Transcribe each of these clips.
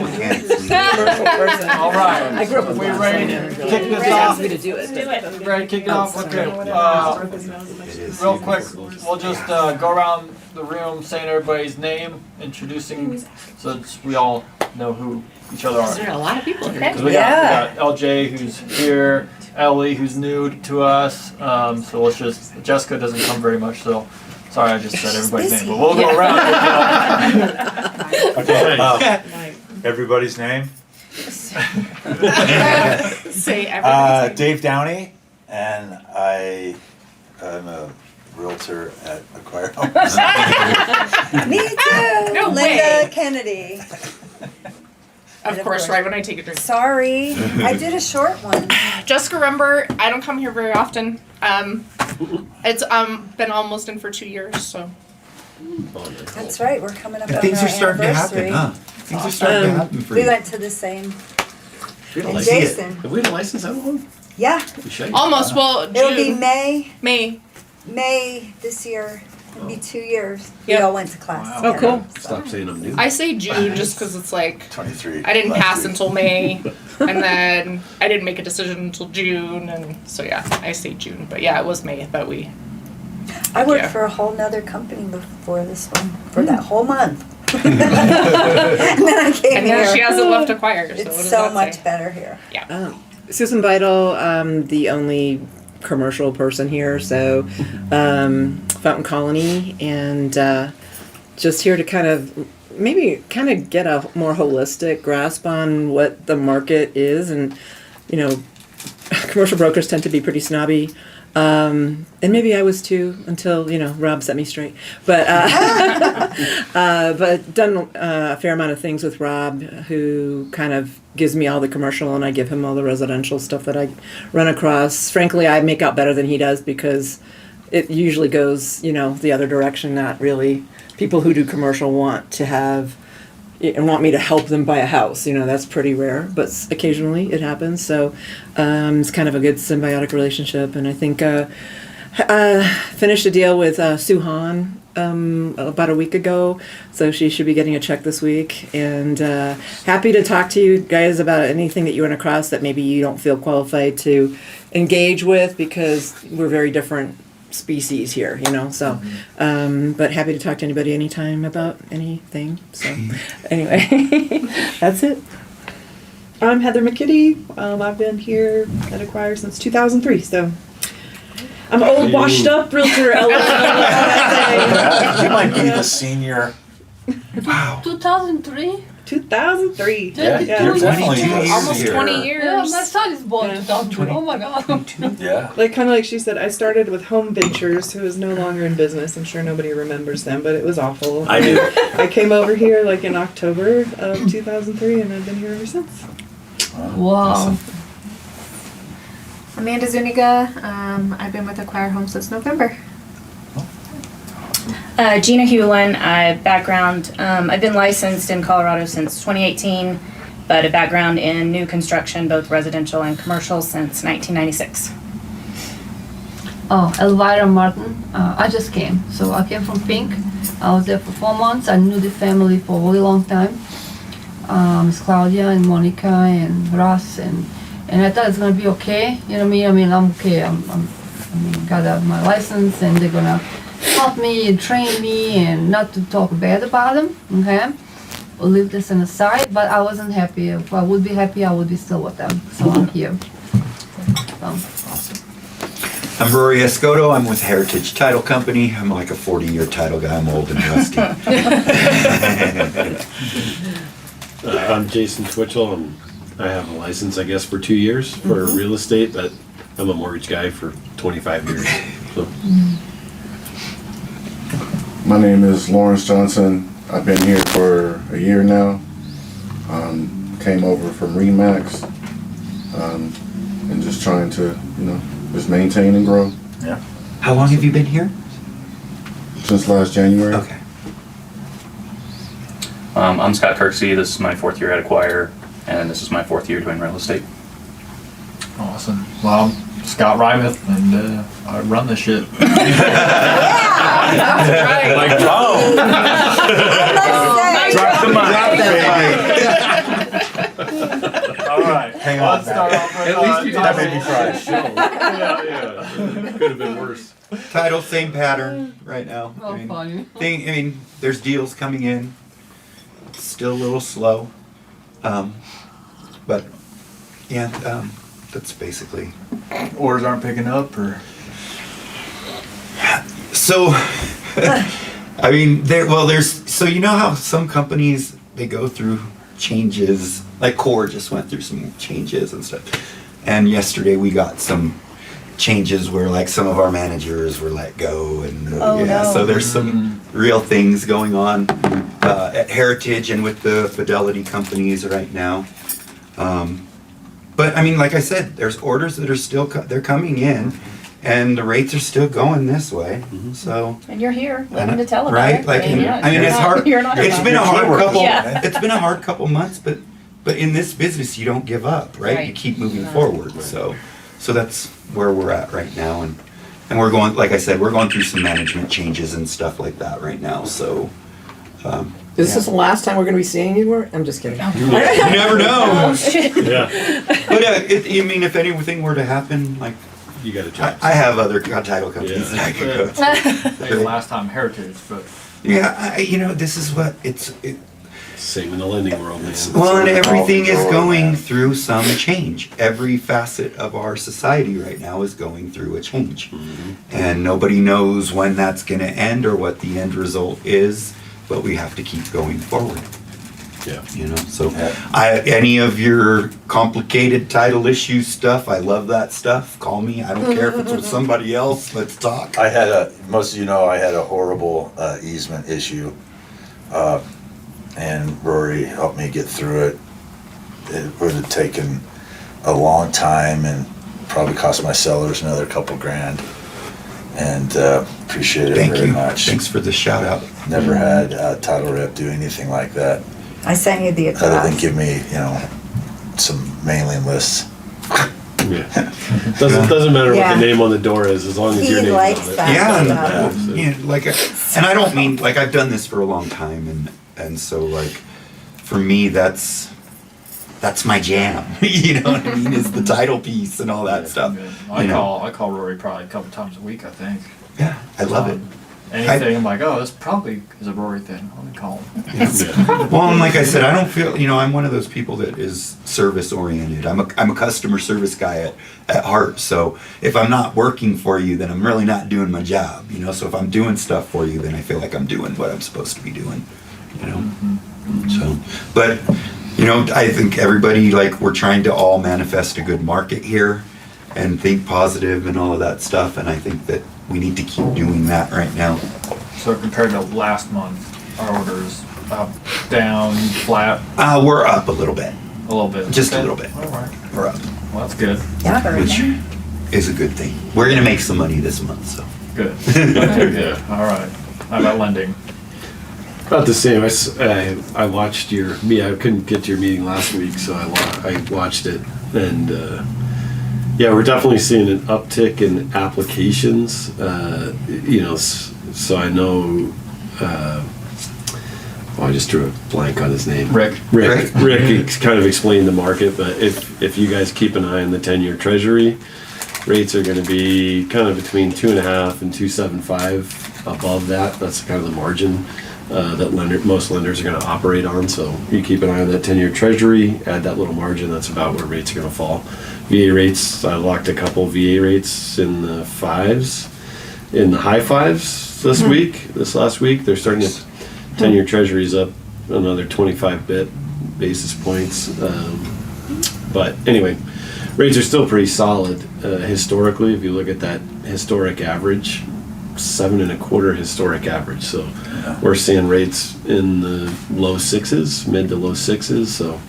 Commercial person. All right. I grew up with We ready to kick this They asked off? me to do it. Ready to kick it off? Okay. Real quick, we'll just go around the room saying everybody's name, introducing, so that we all know who each other are. There are a lot of people here. Because we got LJ who's here, Ellie who's new to us. So let's just, Jessica doesn't come very much, so sorry I just said everybody's name, but we'll go around. Okay. Everybody's name? Say everything. Dave Downey, and I am a realtor at Acquire Homes. Me too. No Linda way. Kennedy. Of course, right when I take a drink. Sorry, I did a short one. Jessica Rumber, I don't come here very often. It's been almost in for 2 years, so. That's right, we're coming up And on things our are starting to happen, anniversary. huh? Things are starting to happen for We you. went to the same. We had a And license. Jason. Have we had a license that long? Yeah, We should. Almost, well, it'll be June, May May. this year. It'll be 2 years. Yep. We all went to class Wow. Oh, together. cool. Stop saying I'm new. I say June just because it's like, 23. I didn't last pass week. until May, and then I didn't make a decision until June, and so yeah, I say June. But yeah, it was May that we. I worked Yeah. for a whole nother company before this one, for that whole month. And then I came And here. then she hasn't left Acquire, so what It's does so that much say? better here. Susan Vital, the only commercial person here, so Fountain Colony, and just here to kind of get a more holistic grasp on what the market is, and commercial brokers tend to be pretty snobby. And maybe I was too until Rob set me straight. But but done a fair amount of things with Rob, who kind of gives me all the commercial and I give him all the residential stuff that I run across. Frankly, I make out better than he does because it usually goes the other direction. Not really. People who do commercial want to have and want me to help them buy a house. That's pretty rare, but occasionally it happens. So it's kind of a good symbiotic relationship. And I think finished a deal with Sue Hahn about a week ago, so she should be getting a check this week. And happy to talk to you guys about anything that you run across that maybe you don't feel qualified to engage with, because we're very different species here, so but happy to talk to anybody anytime about anything. So anyway, that's it. I'm Heather McKitty. I've been here at Acquire since 2003, so I'm an old, washed up realtor. You might be the senior. Wow. 2003? 2003. Yeah, you're definitely the Almost senior. 20 years. Yeah, my son is born Yeah. 2003. Oh my god. Yeah. Kind of like she said, I started with Home Ventures, who is no longer in business. I'm sure nobody remembers them, but it was awful. I do. I came over here in October of 2003, and I've been here ever since. Wow. Awesome. Amanda Zuniga. I've been with Acquire Home since November. Gina Hewlin, I've been licensed in Colorado since 2018, but a background in new construction, both residential and commercial, since 1996. Oh, Elvira Martin. I just came. So I came from Pink. I was there for 4 months. I knew the family for a really long time. Miss Claudia and Monica and Russ, and I thought it's gonna be okay. You know what I mean? I'm okay. Got my license, and they're gonna help me and train me, and not to talk bad about them. Okay, we'll leave this on the side. But I wasn't happy. If I would be happy, I would be still with them. So I'm here. So. I'm Rory Escoto. I'm with Heritage Title Company. I'm like a 40-year title guy. I'm old and rusty. I'm Jason Twitchell, and I have a license, I guess, for 2 years for real estate, but I'm a mortgage guy for 25 years. So. My name is Lawrence Johnson. I've been here for a year now. Came over from Remax, and just trying to, just maintain and grow. Yeah. How long have you been here? Since last January. Okay. I'm Scott Kirksey. This is my 4th year at Acquire, and this is my 4th year doing real estate. Awesome. Well, I'm Scott Rymeth, and I run the shit. That's right. Like, oh. Drop the mic. Drop All right. Hang on, Let's start off with, At least you did that made me cry. Yeah. Could have been worse. Title, same pattern right now. Oh, funny. There's deals coming in. It's still a little slow. But yeah, that's basically. Orders aren't picking up, or So, I mean, there's, so you know how some companies, they go through changes, like Core just went through some changes and stuff. And yesterday we got some changes where like some of our managers were let go and Oh, no. so there's some real things going on at Heritage and with the Fidelity companies right now. But I mean, like I said, there's orders that are still, they're coming in. And the rates are still going this way, so. And you're here, living to tell about right? it. Like, yeah, I mean, you're it's not- hard. You're not It's been a hard couple. Yeah. It's been a hard couple months, but in this business, you don't give up, right? Right. You keep moving forward. So that's where we're at right now, and we're going. Like I said, we're going through some management changes and stuff like that right now. So. Is this the last time we're going to be seeing you? I'm just kidding. You never know. Oh, shit. Yeah. But I mean, if anything were to happen, like. You got a job. I have other title companies Yeah. that I could go to. maybe last time Heritage, but Yeah, this is what it's. Same in the lending world, man. Well, and everything is going through some change. Every facet of our society right now is going through a change. And nobody knows when that's going to end or what the end result is, but we have to keep going forward. Yeah. So any of your complicated title issue stuff, I love that stuff. Call me. I don't care if it's with somebody else. Let's talk. I had most of you know I had a horrible easement issue, and Rory helped me get through it. It would have taken a long time and probably cost my sellers another couple grand. And appreciate it Thank very you. much. Thanks for the shout out. Never had a title rep do anything like that, I sent you the other than address. give me, some mailing lists. Yeah. Doesn't matter Yeah. what the name on the door is, as long as He your name's likes on it. that. Yeah, Yeah. and I don't mean like I've done this for a long time, and so like for me that's my jam. You know what I mean? Is the title piece and all that stuff. I call Rory probably a couple times a week, I think. Yeah, I love it. Anything, I'm like, oh, this probably is a Rory thing. Let me call him. Yeah. Well, and like I said, I don't feel, I'm one of those people that is service oriented. I'm a customer service guy at heart. So if I'm not working for you, then I'm really not doing my job. So if I'm doing stuff for you, then I feel like I'm doing what I'm supposed to be doing. So, but I think everybody, like, we're trying to all manifest a good market here and think positive and all of that stuff. And I think that we need to keep doing that right now. So compared to last month, our orders up, down, flat, We're up a little bit. a little bit. Just a Okay. little bit. All right. We're up, Well, that's good. Yeah, very which nice. is a good thing. We're gonna make some money this month, so. Good. Okay, good. All right. How about lending? About the same. I watched I couldn't get to your meeting last week, so I watched it, and yeah, we're definitely seeing an uptick in applications. So I know. I just drew a blank on his name. Rick. Rick kind of explained the market, but if you guys keep an eye on the 10-year Treasury, rates are going to be kind of between 2.5 and 2.75 above that. That's kind of the margin that most lenders are going to operate on. So you keep an eye on that 10-year Treasury, add that little margin. That's about where rates are going to fall. VA rates, I locked a couple VA rates in the high fives this last week. They're starting to 10-year Treasury's up another 25 basis points. But anyway, rates are still pretty solid historically. If you look at that historic average, 7.25 historic average. So we're seeing rates in the low sixes, mid to low sixes. So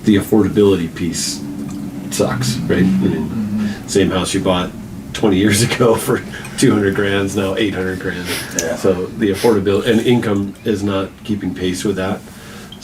the affordability piece sucks, right? I mean, same house you bought 20 years ago for 200 grand is now 800 grand. Yeah. So the affordability and income is not keeping pace with that.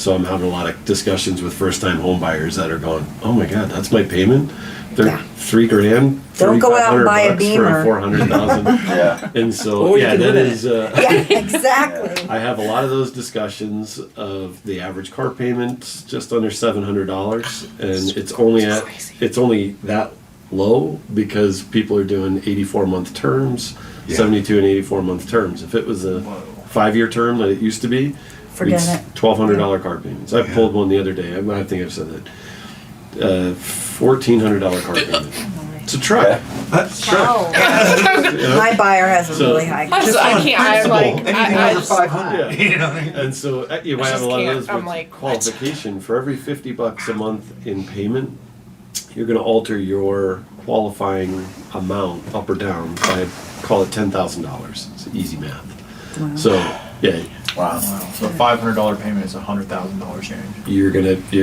So I'm having a lot of discussions with first-time home buyers that are going, "Oh my God, that's my payment. They're Yeah. $3,000. Don't go out and buy a $3,500 Beamer. for $400,000." Yeah. And so Or you yeah, can that live in is. Yeah, exactly. I have a lot of those discussions of the average car payment just under $700, and it's only that low because people are doing 84-month terms, Yeah. 72 and 84-month terms. If it was a 5-year term that it used to be, Forget we'd- it. $1,200 car payments. I pulled one the other day. I think I've said that. $1,400 car payment. It's a truck. It's a truck. You know? My buyer has a So- really high. I can't. I like. Anything I over just, 500. Yeah. You know what I mean? And so you I have just a lot of can't. those I'm with like, qualification. For every $50 a month in payment, you're going to alter your qualifying amount up or down by, call it $10,000. It's easy math. So yeah, Wow. So a $500 payment is $100,000 change. you're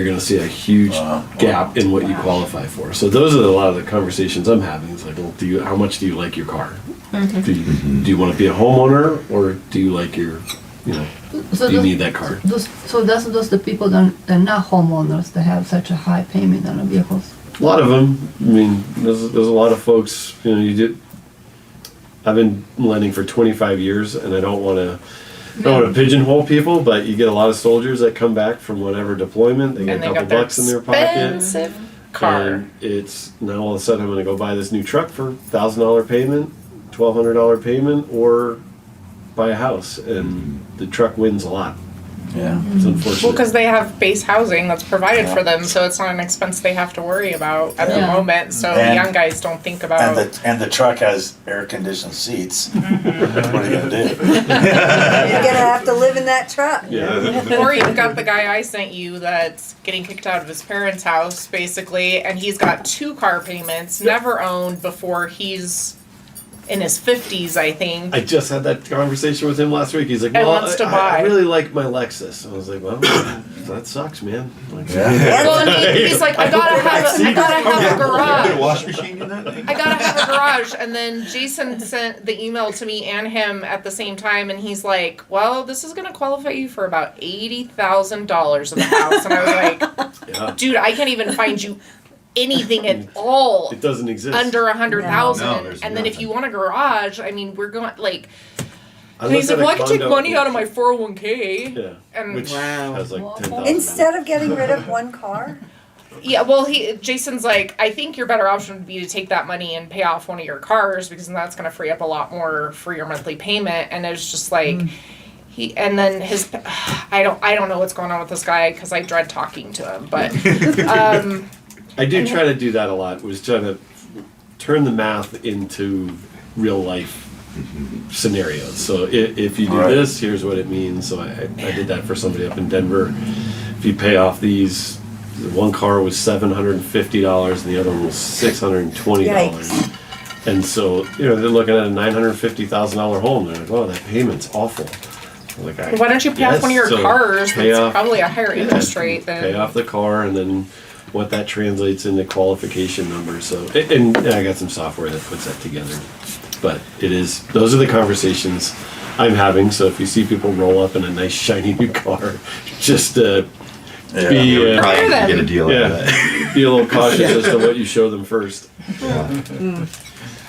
gonna see a huge gap in what you qualify for. So those are a lot of the conversations I'm having. It's like, well, how much do you like your car? Do you want to be a homeowner, or do you like your, So do you those- need that car? Those the people that are not homeowners that have such a high payment on the vehicles. A lot of them. I mean, there's a lot of folks. I've been lending for 25 years, and I don't want to pigeonhole people, but you get a lot of soldiers that come back from whatever deployment. They get and a they couple got their bucks in their pocket. expensive car. And it's now all of a sudden I'm going to go buy this new truck for $1,000 payment, $1,200 payment, or buy a house, and the truck wins a lot. Yeah. It's unfortunate. Well, because they have base housing that's provided for them, so it's not an expense they have to worry about at the Yeah. moment. So And- young guys don't think about. And the truck has air conditioned seats. What are you gonna do? You're gonna have to live in that truck. Yeah. Or you've got the guy I sent you that's getting kicked out of his parents' house, basically, and he's got 2 car payments, never owned before he's in his 50s, I think. I just had that conversation with him last week. He's like, And "Well, wants to I buy." really like my Lexus." I was like, "Well, that sucks, man." Like, Yeah. Well, and he's like, I gotta have a garage. wash machine in that thing? I gotta have a garage. And then Jason sent the email to me and him at the same time, and he's like, well, this is gonna qualify you for about $80,000 in the house. And I was like, Yeah. dude, I can't even find you anything at all It doesn't exist. under 100,000. No, there's And then if nothing. you want a garage, I mean, we're going like. I And he's looked like, at well, a I can take condo- money out of my 401k. Yeah. And Which Wow. has like 10,000. Instead of getting rid of one car. Yeah, well, Jason's like, I think your better option would be to take that money and pay off one of your cars because then that's going to free up a lot more for your monthly payment. And it's just like and then his, I don't know what's going on with this guy because I dread talking to him, but I do try to do that a lot. Was trying to turn the math into real life scenarios. So if you do Right. this, here's what it means. So I did that for somebody up in Denver. If you pay off these, the one car was $750 and the other one was $620. Yikes. And so they're looking at a $950,000 home. They're like, "Oh, that payment's awful." I'm like, why don't you pay off one of your so cars? pay That's off- probably a higher interest rate than. pay off the car, and then what that translates into qualification numbers. So, and I got some software that puts that together. But those are the conversations I'm having. So if you see people roll up in a nice shiny new car, just be Probably Hire them. get a deal out of that. be a little cautious as to what you show them first.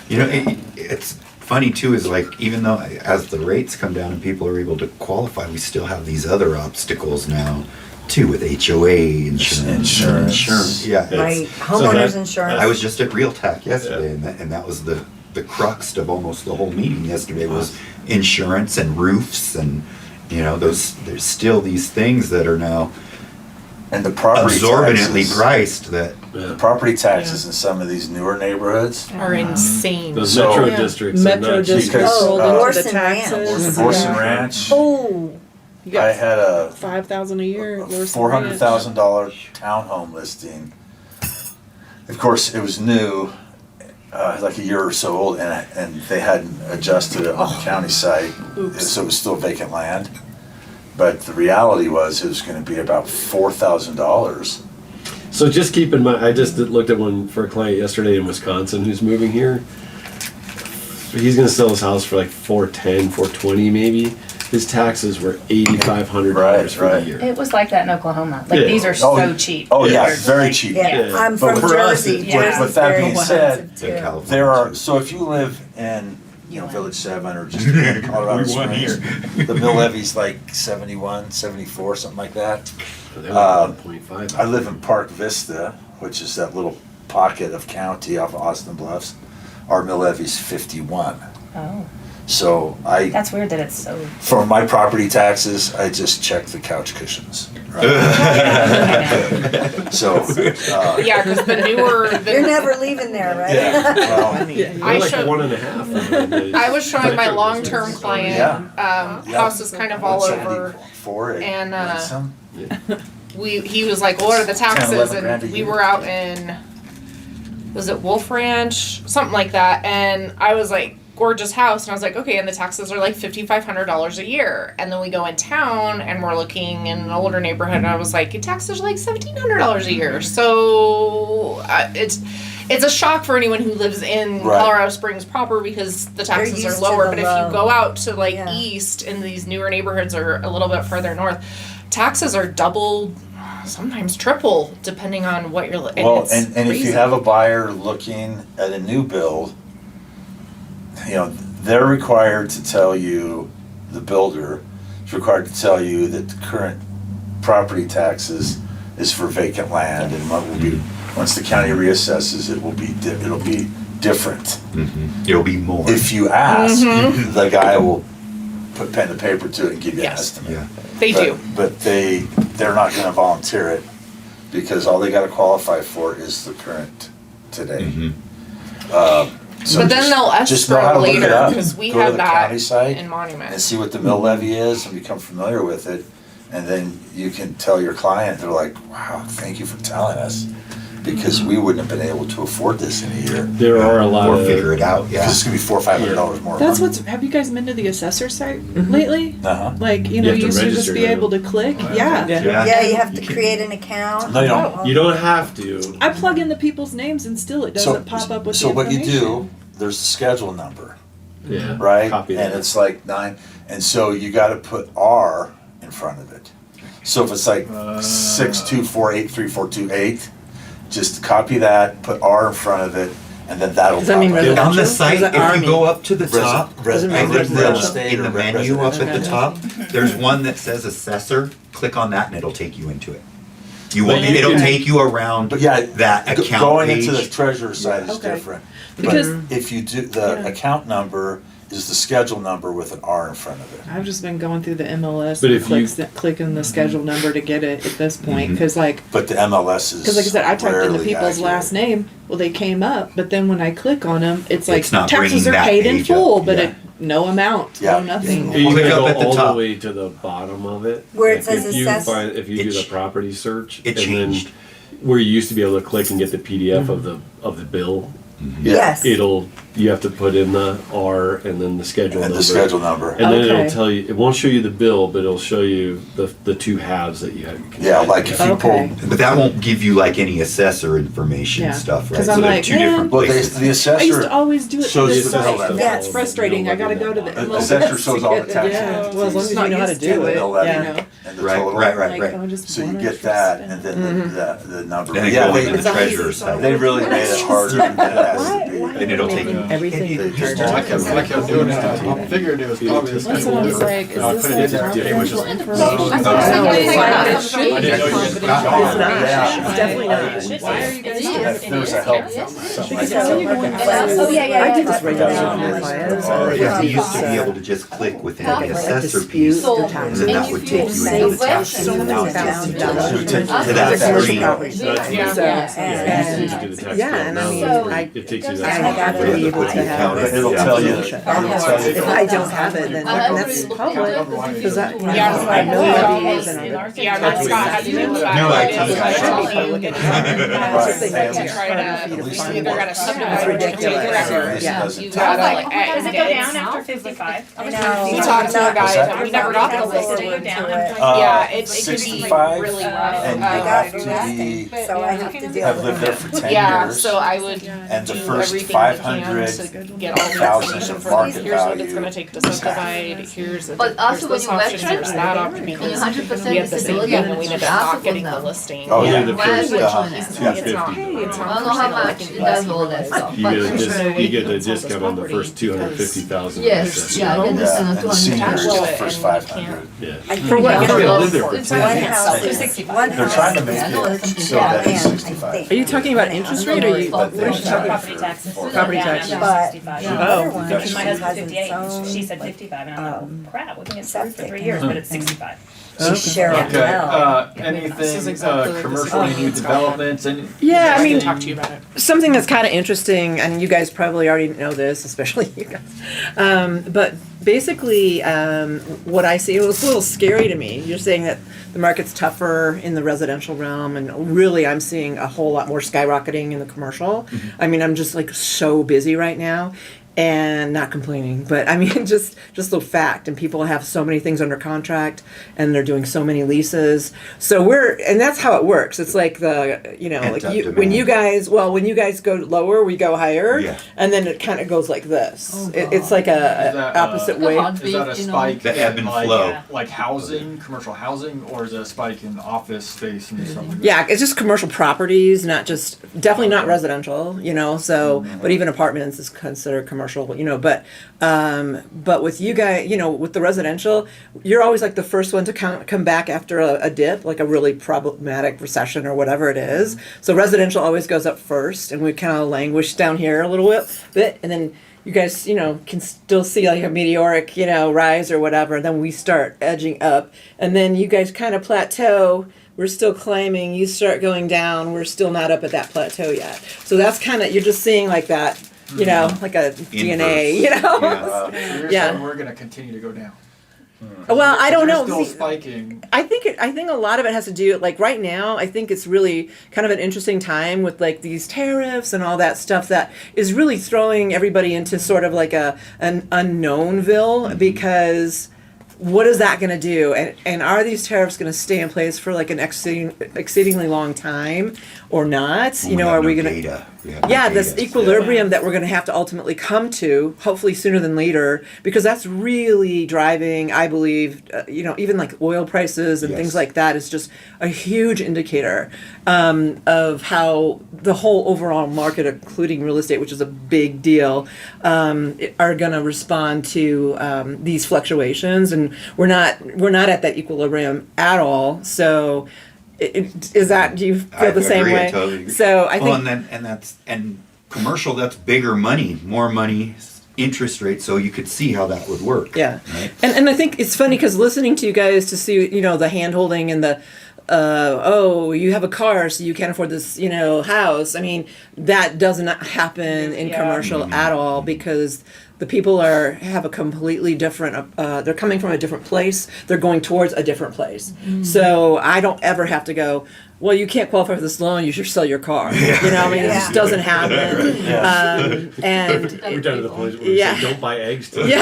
You know, it's funny too, is like, even though as the rates come down and people are able to qualify, we still have these other obstacles now too, with HOA insurance. Insurance. Yeah. Right, So homeowners that- insurance. I was just at Realtac yesterday, and that was the crux of almost the whole meeting yesterday was insurance and roofs, and there's still these things that are now And the property exorbitantly taxes, priced that the property taxes in some of these newer neighborhoods. Are insane. Those So- metro Yeah. districts. are Metro not cheap. districts Because, rolled uh, into Orson the taxes. Orson Yeah. Ranch. Oh, You I got had a $5,000 a year. at Orson $400,000 townhome listing. Of course, it was new, like a year or so old, and they hadn't adjusted it on the county site, so it was still vacant land. But the reality was it was going to be about $4,000. So just keep in mind, I just looked at one for a client yesterday in Wisconsin who's moving here. He's going to sell his house for like $410, $420 maybe. his taxes were $8,500 for Right. the year. It was like that in Oklahoma. Like Yeah. these are so cheap. Oh, yeah, compared to, very like- cheap. Yeah, I'm But from for us, Jersey. with- Yeah. with that being said, expensive, too. California. there are, so if you live in, you know, Village 7 or just in Colorado We won Springs, here. the mill levy's like 71, 74, something like that. They were 1.5. I live in Park Vista, which is that little pocket of county off of Austin Bluffs. Our mill levy's 51. Oh, So I, that's weird that it's so. for my property taxes, I just check the couch cushions. Right? So, Yeah, because the newer, You're the, never leaving there, right? yeah, well, I like showed- 1.5. I was showing my long-term client, Yeah. houses kind of all over, 174, and, some. he was like, well, what are the 10, taxes? 11 grand a And we year. were out in, was it Wolf Ranch? Something like that. And I was like, gorgeous house. And I was like, okay, and the taxes are like $5,500 a year. And then we go in town and we're looking in an older neighborhood and I was like, your taxes are like $1,700 a year. So it's a shock for anyone who lives in Right. Colorado Springs proper because the taxes used are to lower. the But if low. you go out to like Yeah. east in these newer neighborhoods or a little bit further north, taxes are double, sometimes triple, depending on what you're. Well, it's and if you crazy. have a buyer looking at a new build, you know, they're required to tell you, the builder is required to tell you that the current property taxes is for vacant land and what will be, once the county reassesses, it will be, it'll be different. It'll be more. If you ask, the guy will put pen to paper to it and give you an Yes. estimate. Yeah. They do. But they're not gonna volunteer it because all they gotta qualify for is the current today. So But then just- they'll just know how escrow to look it later up. because we Go to had the that county site in Monument. and see what the mill levy is and become familiar with it. And then you can tell your client, they're like, wow, thank you for telling us. Because we wouldn't have been able to afford this in a year. There are a lot Or of figure it out, yeah. Because it's gonna be $400 or $500 more. a That's month. what's. Have you guys been to the assessor site lately? Uh-huh. Like, you You know, have you to used to just register be now. able to click. Yeah. Yeah, you have to create an account. No, you don't. You don't have to. I plug in the people's names and still it doesn't pop up with So the what you information. do, there's a schedule number. Yeah. Right? Copy And that. it's like 9, and so you gotta put R in front of it. So if it's like 6248348, just copy that, put R in front of it, and then that'll Does that mean pop up. residential? On the Is site, it if Army? you go up to the top, Doesn't and mean there's real the, estate in or the menu up at the residential. top, there's one that says assessor. Click on that and it'll take you into it. You But won't, you it'll can- take you around But yeah, that go- account going page. into the treasurer's side is Okay. different. Because- But if you do, the account number is the schedule number with an R in front of it. I've just been going through the MLS But and if you- clicking the schedule number to get it at this point. Because, like But the MLS is I said, I typed in the rarely people's accurate. last name. Well, they came up, but then when I click on them, it's like It's not taxes bringing are that paid in page up, full, but yeah. it no amount, Yeah. no nothing. You Click can up go at the all top. the way to the bottom of it. Where it Like, says if you assess- find, if you It do the ch- property search, it and changed. then where you used to be able to click and get the PDF of the bill, Yes. you have to put in the R and then the schedule And number. the schedule number. And then Okay. it'll tell you. It won't show you the bill, but it'll show you the two halves that you have. Yeah, like if you Okay. pull, But that won't give you like any assessor information Yeah. stuff, right? 'Cause So I'm they're like, two man. different well, places. the I used assessor to always do it to shows this you the site. bill. Yeah, it's frustrating. I gotta go to the MLS. assessor shows all the to get taxes. Yeah, Well, as long as you know how to do it. Bill levy Yeah. and the Right, total. right, Like, right. oh, just So you one get extra that step. and then the number. Then it Yeah, goes into they, the treasurer's site. they really made it harder than it has to be. And it'll take you. Everything They just harder. I kept doing it. I figured it was probably this That's what I was like, is I this put it like in there. It was just. confidential information? I I thought know, it it's was like, like- it should be I didn't know you confidential. just- It's not. Yeah. It's definitely not. Why are you guys If there's a help, something like Because that. then you're going to Oh, yeah, yeah, I yeah. do this regularly Yeah. on my clients. Yeah, we It's, used to be able to just click within the like assessor dispute piece, their and taxes. then that would take you into the tax. So many Now it takes thousand you dollars. to that Commercial screen. property. So, So, yeah, you do the tax yeah, bill. and I Now mean, it takes you I that. gotta be able to have. But it'll tell you. If I don't have it, then that's public, because that, Yeah, I know levies and. Yeah, that's Scott had to do with that. No, It I is can't. like Public public and- to try to, you either gotta subdivide or take whatever. Yeah. You gotta, Does it go down after 55? I know. We talked to a What's guy, that? and we never got the Does list. it go down to after? Yeah, it could be 65, really rough. and you I got have to arrested, be, so I have to deal have with lived it. there for 10 Yeah, years. so I would And the do first everything to get all the 500,000 information for market here's what it's value. gonna take to subdivide, here's But also when this you option, vector, here's that option, and you because 100% we have the same visibility, thing and we ended up also not getting the from them. listing. Oh, yeah. The Why first, would uh, join it? It's Yeah, not, it's not 50. for I don't know how much it does all that stuff, you but get a, There's no way you get you a can sell this discount on the property first 250,000. yes, yeah, I get this Yeah, on and the seniors, attached to $200. it, first and 500. Yeah. For what? Yeah. You gotta live there for It's 10 One years. house, one They're house. trying to make Yeah, I know it that's so Yeah, that it's and I 65. think- Are you talking about interest rate or you? But they Property charge taxes. for- Property taxes. But 65. the Oh. other one Because My has husband's its 58, own, she said like, 55, and I'm um, like, crap, we can get screwed for septic 3 years, and but it's 65. she's sharing Okay, well. This is anything, exactly like commercial, this is new it's got developments, and? Yeah, I mean- talk to you about it. Something that's kind of interesting, and you guys probably already know this, especially you guys. But basically, what I see, it was a little scary to me. You're saying that the market's tougher in the residential realm, and really, I'm seeing a whole lot more skyrocketing in the commercial. I mean, I'm just like so busy right now. And not complaining, but I mean, just the fact, and people have so many things under contract, and they're doing so many leases. So and that's how it works. It's like like Pent-up when you demand. guys go lower, we go higher, Yeah. and then it kind of goes like this. Oh, It's like Is a that, opposite Like a way. hot- Is that a You know, spike the ebb in and flow. like housing, commercial housing, or is it a spike in office space and stuff like that? Yeah, it's just commercial properties, definitely not residential, so, but even apartments is considered commercial, but with you guys, with the residential, you're always like the first one to come back after a dip, like a really problematic recession or whatever it is. So residential always goes up first, and we kind of languish down here a little bit, and then you guys, can still see like a meteoric, rise or whatever, and then we start edging up, and then you guys kind of plateau. We're still climbing, you start going down, we're still not up at that plateau yet. So that's kind of, you're just seeing like that, like a DNA, Yeah. You're Yeah. saying we're gonna continue to go down. Well, I don't know. You're still See, spiking. I think a lot of it has to do, like right now, I think it's really kind of an interesting time with like these tariffs and all that stuff that is really throwing everybody into sort of like an unknownville, because what is that going to do? And are these tariffs going to stay in place for like an exceedingly long time or not? Are we going to? Yeah, this equilibrium that we're going to have to ultimately come to, hopefully sooner than later, because that's really driving, I believe, even like oil prices and things like that is just a huge indicator of how the whole overall market, including real estate, which is a big deal, are going to respond to these fluctuations, and we're not at that equilibrium at all. So. Is that, do you feel the same way? I totally agree. So I think, and commercial, that's bigger money, more money, interest rates, so you could see how that would work. yeah, Right? and I think it's funny because listening to you guys to see the hand holding and the you have a car so you can't afford this house. I mean, that does not happen in commercial at all, because the people have a completely different, they're coming from a different place, they're going towards a different place. So I don't ever have to go, well, you can't qualify for this loan, you should sell your car. It just doesn't happen. And We're down to the point where we say, don't buy eggs today.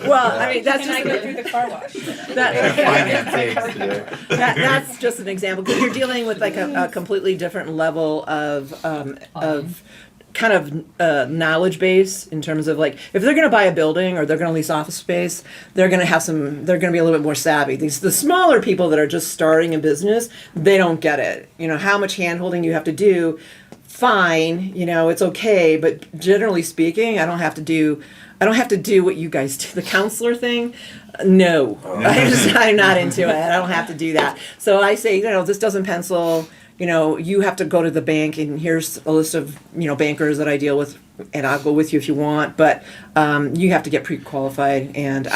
well, I mean, that's Can I just go through the car wash? Finance aids today. that's just an example, because you're dealing with like a completely different level of kind of knowledge base in terms of like, if they're going to buy a building or they're going to lease office space, they're going to be a little bit more savvy. The smaller people that are just starting a business, they don't get it. How much hand holding you have to do, fine, it's okay, but generally speaking, I don't have to do what you guys do, the counselor thing. No, I'm not into it. I don't have to do that. So I say, this doesn't pencil. You have to go to the bank, and here's a list of, bankers that I deal with, and I'll go with you if you want, but you have to get pre-qualified, and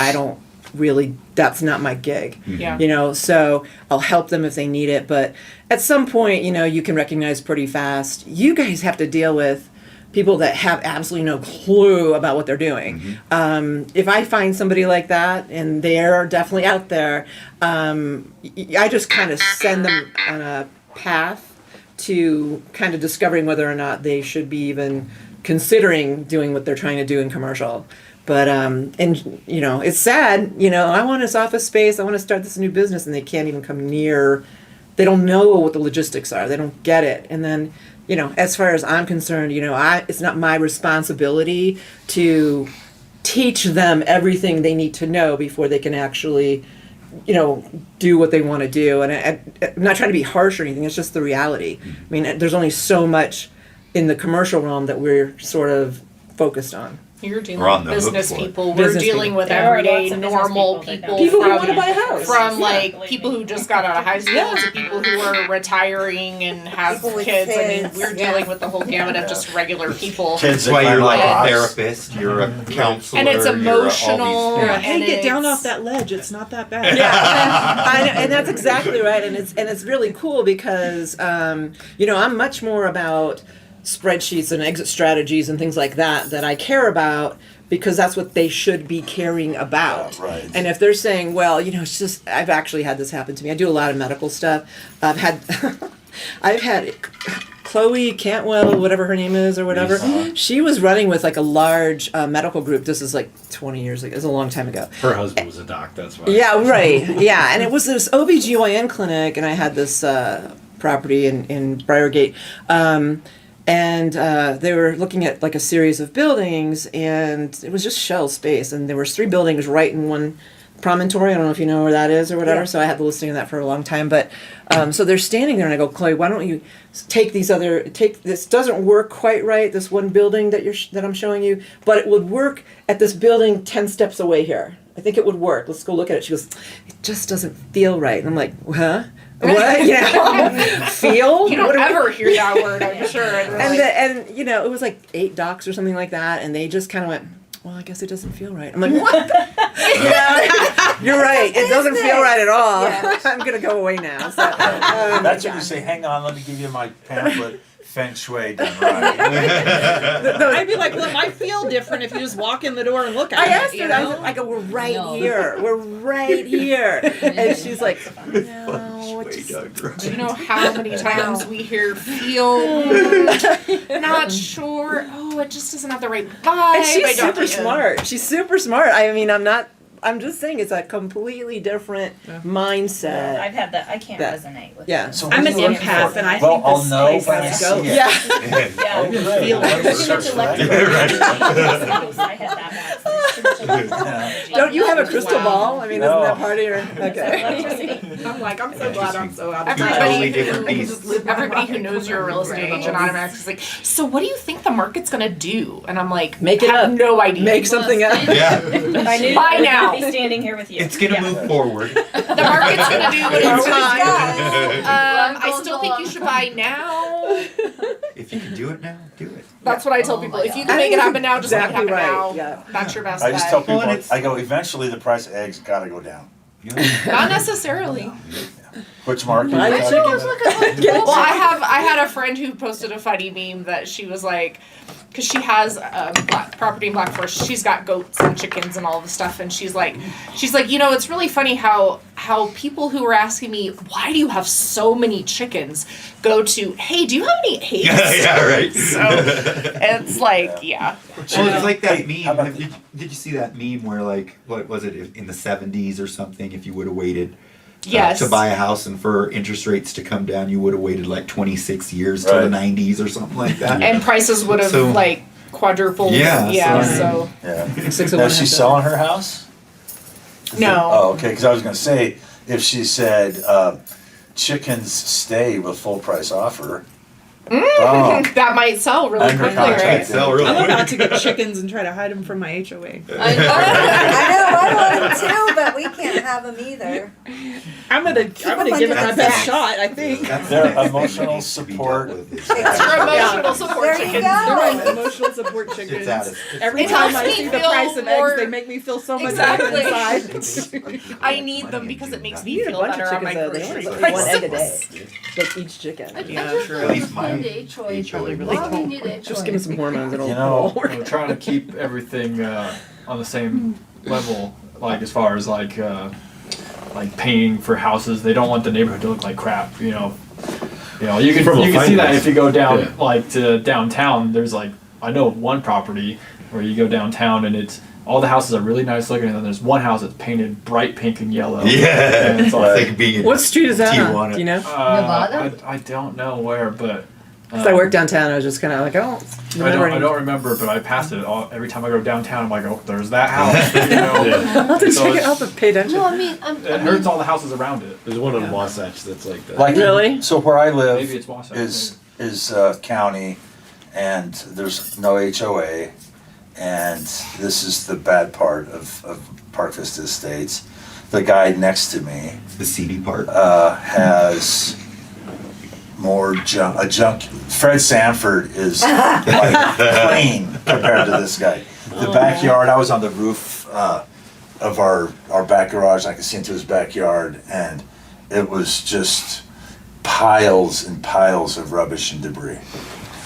that's not my gig. Yeah. So I'll help them if they need it, but at some point, you can recognize pretty fast. You guys have to deal with people that have absolutely no clue about what they're doing. If I find somebody like that, and they're definitely out there, I just kind of send them on a path to kind of discovering whether or not they should be even considering doing what they're trying to do in commercial. But it's sad, I want this office space, I want to start this new business, and they can't even come near they don't know what the logistics are. They don't get it. And then, you know, as far as I'm concerned, you know, it's not my responsibility to teach them everything they need to know before they can actually, you know, do what they want to do. And I'm not trying to be harsh or anything. It's just the reality. I mean, there's only so much in the commercial realm that we're sort of focused on. You're dealing We're on with the hook business for it. people. Business We're dealing people. with There are everyday, lots of business normal people that people. don't. People who from, want to buy a house. From Yeah. like people who just got out of high school Yeah. to people who are retiring and have People with kids. I mean, kids, we're yeah. dealing with the whole gamut of just regular people. Kids That's that why you're climb like up a rocks. therapist, you're a counselor, And it's you're all these emotional. things. Yeah, hey, And get down it's- off that ledge. It's not that bad. Yeah, I know, and that's exactly right, and it's really cool because you know, I'm much more about spreadsheets and exit strategies and things like that I care about because that's what they should be caring about. Yeah, right. And if they're saying, well, you know, it's just I've actually had this happen to me. I do a lot of medical stuff. I've had Chloe Cantwell, whatever her name is or whatever. She was running with like a large medical group. This is like 20 years ago. It was a long time ago. Her husband was a doc, that's why. Yeah, right. Yeah, and it was this OBGYN clinic, and I had this property in Briargate. And they were looking at like a series of buildings, and it was just shell space. And there was 3 buildings right in one promontory. I don't know if you know where that is or whatever. Yeah. So I had the listing of that for a long time. But so they're standing there, and I go, Chloe, why don't you take this doesn't work quite right. This one building that I'm showing you, but it would work at this building 10 steps away here. I think it would work. Let's go look at it. She goes, it just doesn't feel right. And I'm like, huh? What? You know, feel? You don't What are we- ever hear that word, I'm sure. And you know, it was like 8 docs or something like that, and they just kind of went, well, I guess it doesn't feel right. I'm like, what? Yeah, you're right. It doesn't feel right at all. Yeah. I'm gonna go away now. So, That's when you say, hang on, let me give you my pamphlet, Feng Shui done right. I'd be like, well, it might feel different if you just walk in the door and look at I it. asked you her, know? I go, we're right No. here. We're right here. And she's like, no, Way just, done right. Do you know how many times we hear feel not sure? Oh, it just doesn't have the right vibe. and I she's don't super think- smart. She's super smart. I mean, I'm just saying it's a completely different mindset. I've had that. I can't That- resonate with yeah. that. So I'm what an are you looking empath, for? and I Well, think I'll this know place when I has to see go. it. Yeah. Yeah. Oh, great. Feel Well, it. that's Too much search, electrical. right? I had that bad. So there's too much electrical energy. Don't you have a crystal Wow. ball? I mean, No. isn't that part of your okay? Electricity. I'm like, I'm so glad I'm so out of Everybody Totally different beast. Everybody who knows you're a real estate agent automatically is like, so what do you think the market's gonna do? And I'm like, Make it have up. no idea. Make something up. Yeah, I knew By I would now. not be standing here with you. it's gonna move forward. The market's gonna do what it's Right. doing. I still think you should buy now. If you can do it now, do it. That's what I tell people. If you can make it happen now, just Exactly make it happen right, now. yeah. That's your best I just bet. tell people, Well, and it's- I go, eventually the price of eggs gotta go down. Not necessarily. Which market? Buy are you the talking chickens. about? Well, I had a friend who posted a funny meme that she was like, because she has property in Black Forest, she's got goats and chickens and all this stuff, and she's like, you know, it's really funny how people who were asking me, why do you have so many chickens, go to, hey, do you have any eggs? Yeah, right. So it's like, yeah. Well, it's like that Hey, how meme. about- Did you see that meme where, like, what was it, in the 70s or something, if you would have waited Yes. to buy a house and for interest rates to come down, you would have waited like 26 years till the Right. 90s or something like that. And prices would have So- like quadrupled. Yeah, So, Yeah. 6 of Now, one, is she half selling her house? no. Oh, okay, because I was gonna say, if she said, chickens stay with full price offer. Oh. That might sell really Under quickly, contract. right? Sell real I'm quick. about to get chickens and try to hide them from my HOA. I know, I want them too, but we can't have them either. I'm gonna give it my best shot. I think. That's Their the next emotional thing that needs to be support. dealt with is Your that. emotional support There you chickens. go. They're my emotional support chickens. It's at us. Every It time helps I me see the feel price of more- eggs, they make me feel so much Exactly. better inside. I need them because it makes me You need a feel bunch better of on my chickens though. They only grocery lay one egg a prices. day. Like each chicken. Yeah, true. At least my Need the HOA. HOA really Why we don't. need HOA? Just give them some hormones. It'll You know, it'll work. We're trying to keep everything on the same level, like as far as like paying for houses. They don't want the neighborhood to look like crap. You know, you can From a see that finance- if you go down yeah. like to downtown. There's like I know of one property where you go downtown and it's all the houses are really nice looking, and then there's one house that's painted bright pink and yellow. Yeah. And it's like, What street is that on? Tijuana. Do you know? Nevada? I don't know where, but. 'Cause I work downtown, I was just kind of like, I don't remember. I don't remember, but I passed it every time I go downtown. I'm like, oh, there's that house. You know? I'll have to So check it it's- out and pay attention. No, I mean, It hurts all the houses around it. There's one on Wasatch that's like that. Like, Really? So where I live Maybe it's Wasatch. is county, and there's no HOA, and this is the bad part of Park Vista Estates. The guy next to me The seedy part. has more junk. Fred Sanford is like clean compared to this guy. The backyard, I was on the roof of our back garage. I could see into his backyard, and it was just piles and piles of rubbish and debris.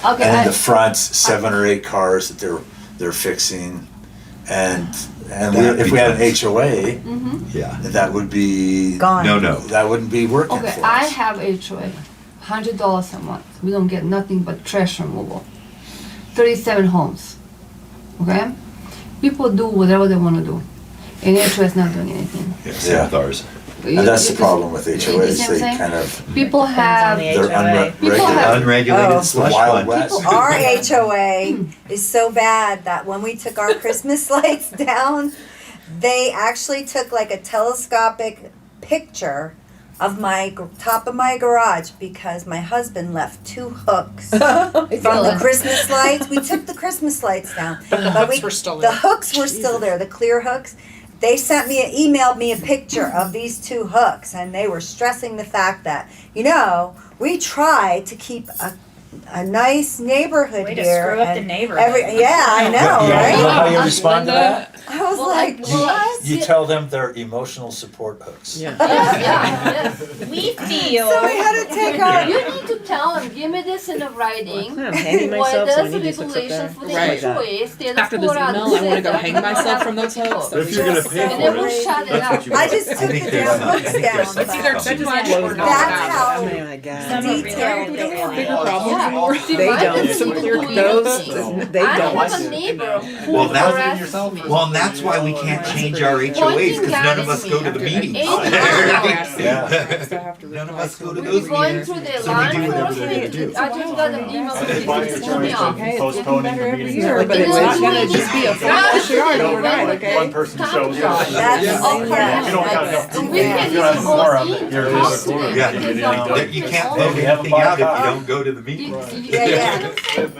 okay, And in the front, 7 or 8 cars that they're fixing, and if we had an HOA, Yeah. that would be Gone. No. that wouldn't be working okay, for I us. have HOA, $100 a month. We don't get nothing but trash removal. 37 homes, okay? People do whatever they want to do, and HOA is not doing anything. Yeah. Same with ours. And that's the problem with you see HOAs. what I'm They saying? kind of People have, they're People have- Unregulated Oh. It's the slush Wild fund. West. Our HOA is so bad that when we took our Christmas lights down, they actually took like a telescopic picture of top of my garage because my husband left 2 hooks from the Christmas lights. We took the Christmas lights down, But the but hooks were still the there. hooks were still there, the clear hooks. They emailed me a picture of these 2 hooks, and they were stressing the fact that, we try to keep a nice neighborhood Way to here. screw up the and neighborhood. Yeah, I know, You know right? how you respond to that? I was Well, like, what? You tell them they're emotional support hooks. Yeah. yes. We feel. So we had to take our. You need to tell them, give me this in the writing. I'm hanging What myself, so I does need to fix up regulations there. for the Right. HOA, state of After this Colorado email, I wanna says go that hang you don't myself have from to those take hooks. photos. If you're gonna pay And then for we'll it, shut it that's out. what you I want. just took the damn hooks down. It's either but too much or not. That's how Oh my god. detailed We they don't have are. bigger problems Yeah. anymore. See, They mine don't. doesn't even do Those, anything. they I don't. have a neighbor who Well, that's- harasses me. Well, and that's why we can't change our HOAs, because none of us go to the meetings. None of us go to those Going meetings. through the So we line do whatever they enforcement, do. I just got an email Why from is the it police trying me to postponing the meetings? Year, but it's not gonna just be a flash. One person shows up. That's You don't have enough And people. we can If you don't have even more go of it, in you're to just talk to them. Yeah, because That you can't vote Maybe have anything them out if buy you a don't go to the meeting.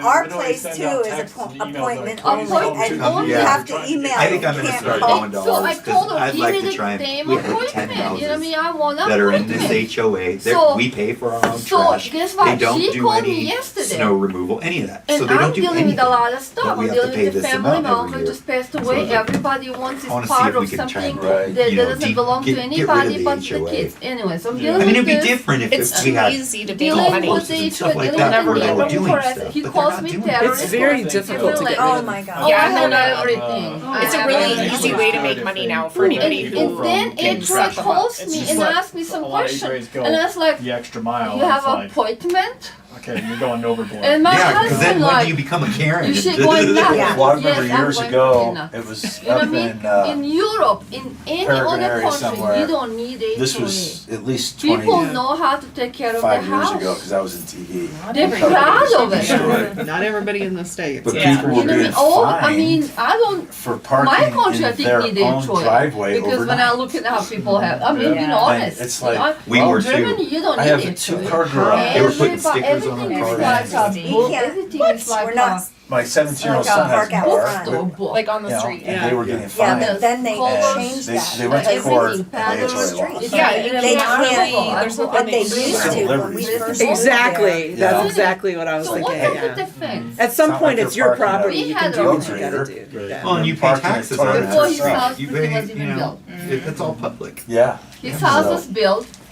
Our place too is appointment only, and you have to email. I think I'm You gonna can't start call. going to So I ours, told because her, I'd give like me to the try and, damn we have like 10 appointment, you know what I mean, houses I want that are in appointment. this HOA. So- We pay for our own So, trash. guess They what, don't she do called me any yesterday. snow removal, any of that. And So they I'm don't do dealing anything. with a lot of stuff. But we I'm have to dealing pay with the this family. amount My every uncle year. just passed So away. it's like, Everybody wants I is wanna see part if we of can try something and, Right. that you know, doesn't belong to get rid of anybody the but the HOA. kids. Anyway, so I'm I dealing mean, with it'd be this. different if It's we too had easy to make Dealing money. with horses and the stuff HOA, like dealing that, with where the they were neighborhood doing harassment. stuff, He but calls they're me not doing it. terrorist. It's very calls me difficult to get villain. rid Oh of. my god. Oh, Yeah, I have no, no. everything. It's a I have really everything. easy way to make money now for anybody And who then can HOA track them up. calls It's me just and like asks me some a lot of questions. HOAs go And I was like, the extra mile. you and have it's an like, appointment? okay, you're going overboard. And my Yeah, because then husband when do like, you become a Karen? you should go nuts. Yeah. Well, I remember Yes, I'm years going ago, nuts. it was You know what I up mean? in, In Europe, in any Peregrine other area country, somewhere. you don't need HOA. this was at least People 25 know how to take care of the years house. ago, because I was in TV. They're proud of it. Not everybody in the States. But Yeah. people You were know what I being mean? Oh, I fined mean, I don't. for My parking country, I in think, their need own HOA. driveway Because when I overnight. look at how people have, I mean, being And honest. it's like, We well, were too. Germany, you don't I need have a HOA. 2-car garage. They were putting Everybody- stickers on our everything cars. is like a You book. can't- Everything what? is like We're not- My 17-year-old Like son a has park a out car, front. bookstore book. Like on the you know, street. and they were getting Yeah, fined. but then they Covers. changed that. They went to Everything, court and paddles, they HOA lost. it's Yeah, like- you and They I'm can't. like, There's nothing What they Civil used to liberties. when we first moved Exactly. there. That's Yeah. exactly what I was So thinking. what's Yeah. the defense? At some It's not point, like it's they're your parking property. up- You can do We what had you a- gotta do. Right. Yeah. Well, and you pay Parking taxes is on on it. it. Before his Right. house You was pay, even you know, built. it's all public. Yeah. His house was built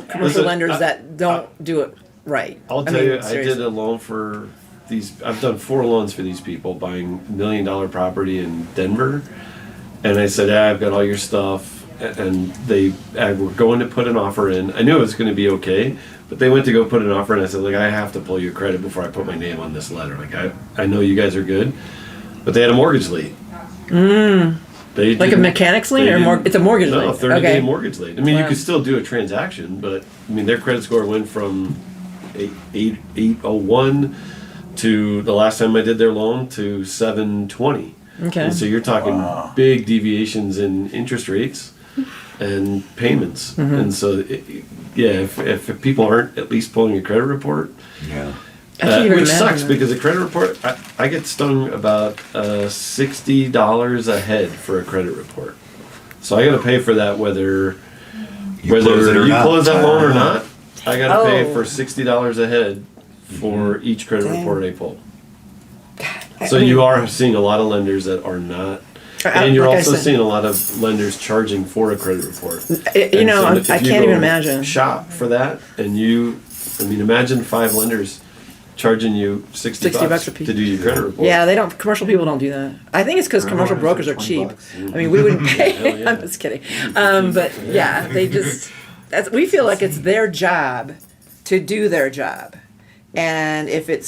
know commercial Listen, lenders that don't do it right. I'll tell you, I did a loan for these. I've done 4 loans for these people buying $1 million property in Denver, and I said, I've got all your stuff, and they were going to put an offer in. I knew it was going to be okay, but they went to go put an offer, and I said, like, I have to pull your credit before I put my name on this letter. Like, I know you guys are good, but they had a mortgage lien. They Like a mechanic's lien or it's a mortgage lien? No, 30-day Okay. mortgage lien. I mean, you Wow. could still do a transaction, but I mean, their credit score went from 801 to the last time I did their loan to 720. Okay. And so you're talking big deviations in interest rates and payments. And so, if people aren't at least pulling a credit report, Yeah. I can't even which imagine sucks that. because a credit report, I get stung about $60 a head for a credit report. So I got to pay for that whether You close it or you not. close that loan or not. I got to pay Oh. for $60 a head for each credit Dang. report I pull. So you are seeing a lot of lenders that are not, and you're Like I also said- seeing a lot of lenders charging for a credit report. You And know, so I if you can't go even imagine. shop for that, and imagine 5 lenders charging you 60 $60 bucks a piece. to do your credit report. Yeah, they don't. Commercial people don't do that. I think it's because commercial brokers are cheap. I mean, we wouldn't pay. Hell yeah. I'm just kidding. But yeah, they just. We feel like it's their job to do their job, and if It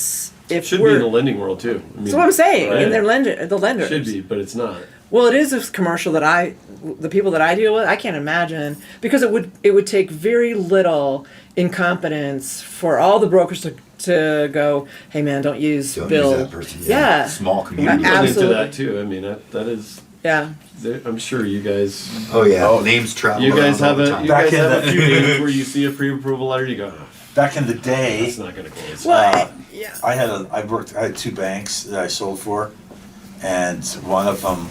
should be we're, in the lending world too. I mean, that's what I'm saying. right. In their the lenders Should be, but it's not. Well, it is a commercial that the people that I deal with, I can't imagine, because it would take very little incompetence for all the brokers to go, hey man, don't use Don't Bill. use that person. Yeah. Small We community. run into Absolutely. that too. I mean, that is. Yeah. I'm sure you guys. Oh yeah, names travel. You guys around have all the time. you guys Back in have a the- few names where you see a pre-approval letter, you go, oh, Back in the day, that's not going to close. Well, yeah. I had 2 banks that I sold for, and one of them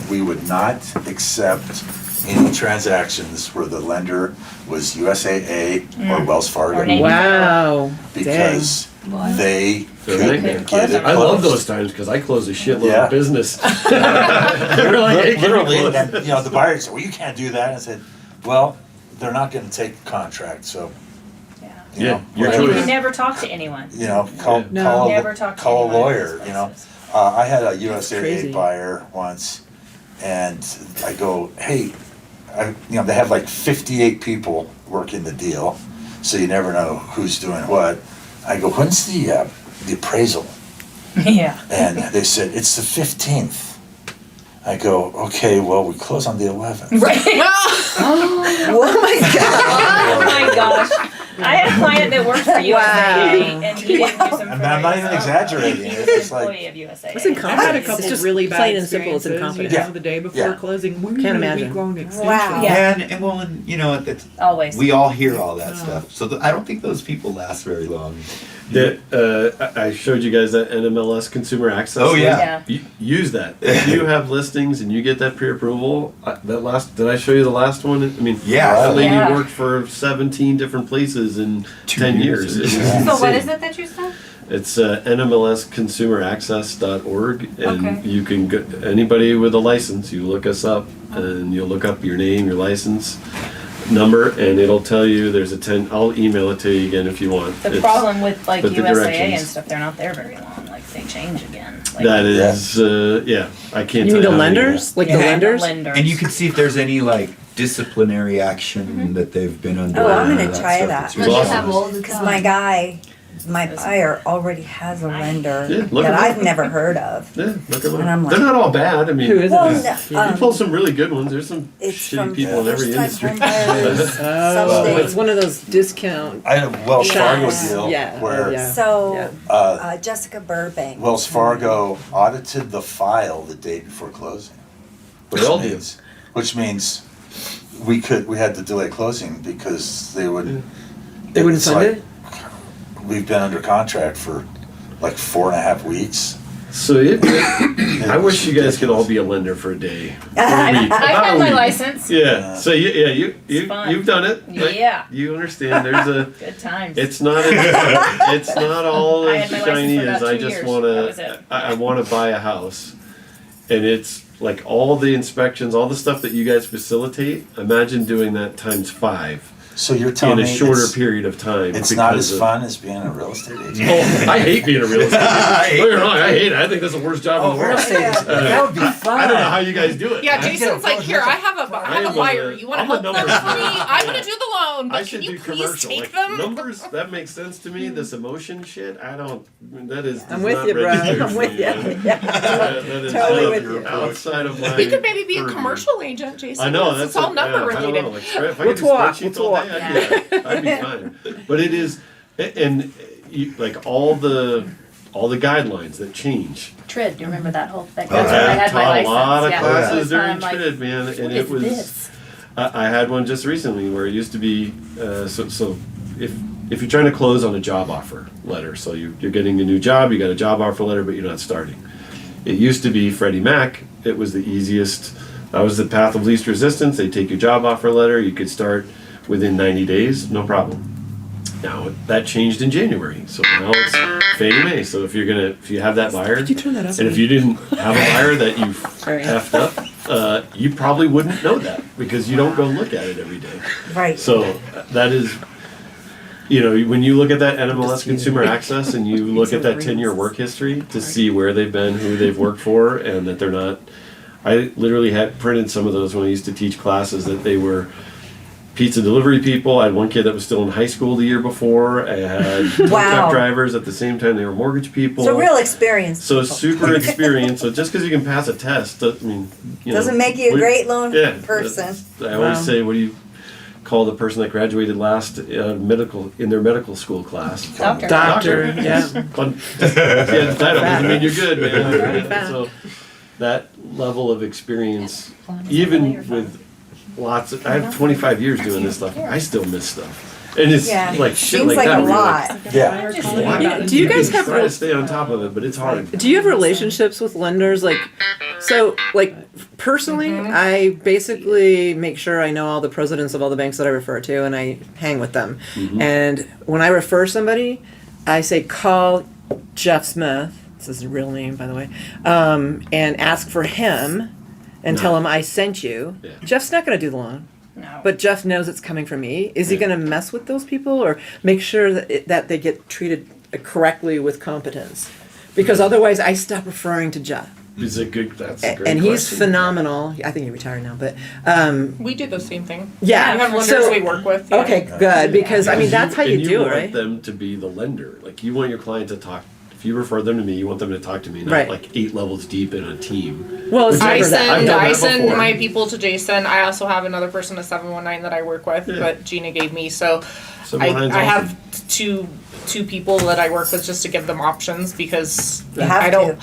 we would not accept any transactions where the lender was USAA or Wells Fargo Or Navy. Wow. because Why? they They're couldn't nightmare. get it I love closed. those times because I close a shitload Yeah. of business. They're like, hey, can you Literally, close? and the buyer said, "Well, you can't do that." And I said, "Well, they're not going to take a contract, so Yeah. you Yeah, know, your whatever. You choice. never talk to anyone. Call No. call Never talk to call a anyone at lawyer. those You know, places. I had a crazy. USAA buyer once, and I go, "Hey, they have like 58 people working the deal, so you never know who's doing what." I go, "When's the appraisal?" Yeah. And they said, "It's the 15th." I go, "Okay, well, we close on the 11th." Right. Oh my God. Oh my gosh. I had a client that worked for USAA Wow. and he didn't do some I'm not even exaggerating. He was It's an like- employee of USAA. It's incompetent. I've had a It's couple just really bad plain and simple, it's experiences, you incompetent. know, the day before Yeah. closing. We Can't need a imagine. week-long extension. Wow. Yeah. And well, and you know, it's, Always. we all hear all that stuff. So I don't think those people last very long. I showed you guys that NMLS consumer access. Oh, yeah. Yeah. Use that. If you have listings and you get that pre-approval, did I show you the last one? I mean, Yeah. that lady Yeah. worked for 17 different places in 2 10 years. years. It was So what insane. is it that you said? It's nmlsconsumeraccess.org, and Okay. you can go, anybody with a license, you look us up, and you'll look up your name, your license number, and it'll tell you there's a 10. I'll email it to you again if you want. The It's- problem with like but the USAA directions. and stuff, they're not there very long. Like they change again. Like, That is, yeah, I can't. You tell mean the how many lenders? Like yeah, the lenders? lenders. And you can see if there's any like disciplinary action that they've been under. Oh, I'm and gonna all try stuff. that. It's But really they awesome. have all the Because time. my buyer already has a lender Yeah, look that at I've that. never heard of. Yeah, look at And I'm them. like- They're not all bad. I mean, Who is Well, it? no, you pull some really good ones. There's some it's shitty from people in every first-time industry. homebuyers, Oh, something. it's one of those discount. I had a Wells Fargo shops. deal Yeah, where yeah. So, uh, Jessica Burbank. Wells Fargo audited the file the day before closing, They all do. which means we had to delay closing because they would. They wouldn't it's fund like, it? We've been under contract for like 4.5 weeks. So I wish you guys could all be a lender for a day. I had my week. license. Yeah. So It's fun. you've done it. Like, Yeah. You understand. There's a. Good times. It's not. It's not all I as had my license shiny for about as I 2 just years. want That was to. it. I want to buy a house, and it's like all the inspections, all the stuff that you guys facilitate. Imagine doing that times 5 So you're in telling a me shorter it's, period of time. it's not because as of- fun as being a real estate agent? Oh, I hate being a real estate agent. Don't get me wrong, I hate it. I think that's the worst job in the real world. estate agent, that would be fun. I don't know how you guys do it. Yeah, I- Jason's like, here, I have a wire. You want to I'm a help them numbers for me? guy. I'm gonna do the loan, I but should can you do please commercial. take Like, them? numbers, that makes sense to me. This emotion shit, I don't. That is. I'm does with not you, bro. register I'm for with me, you. man. Yeah. That is Totally out- with you. outside of my. You could maybe be a purview. commercial agent, Jason. I know It's that's all a- number yeah, I don't related. know, like, if I We'll could do talk, spreadsheets we'll all talk. day, I'd be fine. But it is, and you, like all the guidelines that change. TRID. Do you remember that whole thing? Oh, That's when I I had my taught a license. lot of yeah. classes So during I'm like, TRID, man, and what it is was. this? I had one just recently where it used to be so if you're trying to close on a job offer letter, so you're getting a new job, you got a job offer letter, but you're not starting. It used to be Freddie Mac. It was the easiest That was the path of least resistance. They take your job offer letter. You could start within 90 days, no problem. Now that changed in January, so now it's Fannie Mae. So if you have that buyer, Could you turn that up? and if you didn't have a buyer that you Sorry. effed up, you probably wouldn't know that because you don't go look at it every day. Right. So that is, when you look at that NMLS Consumer Access and you look at that 10-year work history to see where they've been, who they've worked for, and that they're not. I literally had printed some of those when I used to teach classes that they were pizza delivery people. I had one kid that was still in high school the year before. I had truck drivers at the same time. They were mortgage people. So real experience. So super experienced. So just because you can pass a test, doesn't make you a great loan person. I always say, what do you call the person that graduated last in their medical school class? Doctor. Yeah. Fun. Yeah, title doesn't mean you're good, man. So that level of experience, even with I have 25 years doing this stuff. I still miss stuff, and it's like shit Seems like that. a lot. Yeah. Do you guys have try to stay on top of it, but it's hard. Do you have relationships with lenders? Personally, I basically make sure I know all the presidents of all the banks that I refer to, and I hang with them. Mm-hmm. And when I refer somebody, I say call Jeff Smith. This is his real name, by the way, and ask for him. And tell him I sent you. Yeah. Jeff's not going to do the loan. No. But Jeff knows it's coming from me. Is he going to mess with those people or make sure that they get treated correctly with competence? Because otherwise I stop referring to Jeff. That's a great and he's question. phenomenal. I think he's retired now, but we do the same thing. Yeah, we have lenders we work with. Yeah. Okay, good. Because that's how you do it, right? You want them to be the lender. Like you want your client to talk. If you refer them to me, you want them to talk to me, not like 8 levels deep in a team. Well, I send my people to Jason. I also have another person, a 719 that I work with, but Gina gave me. So I have two people that I work with just to give them options because I don't.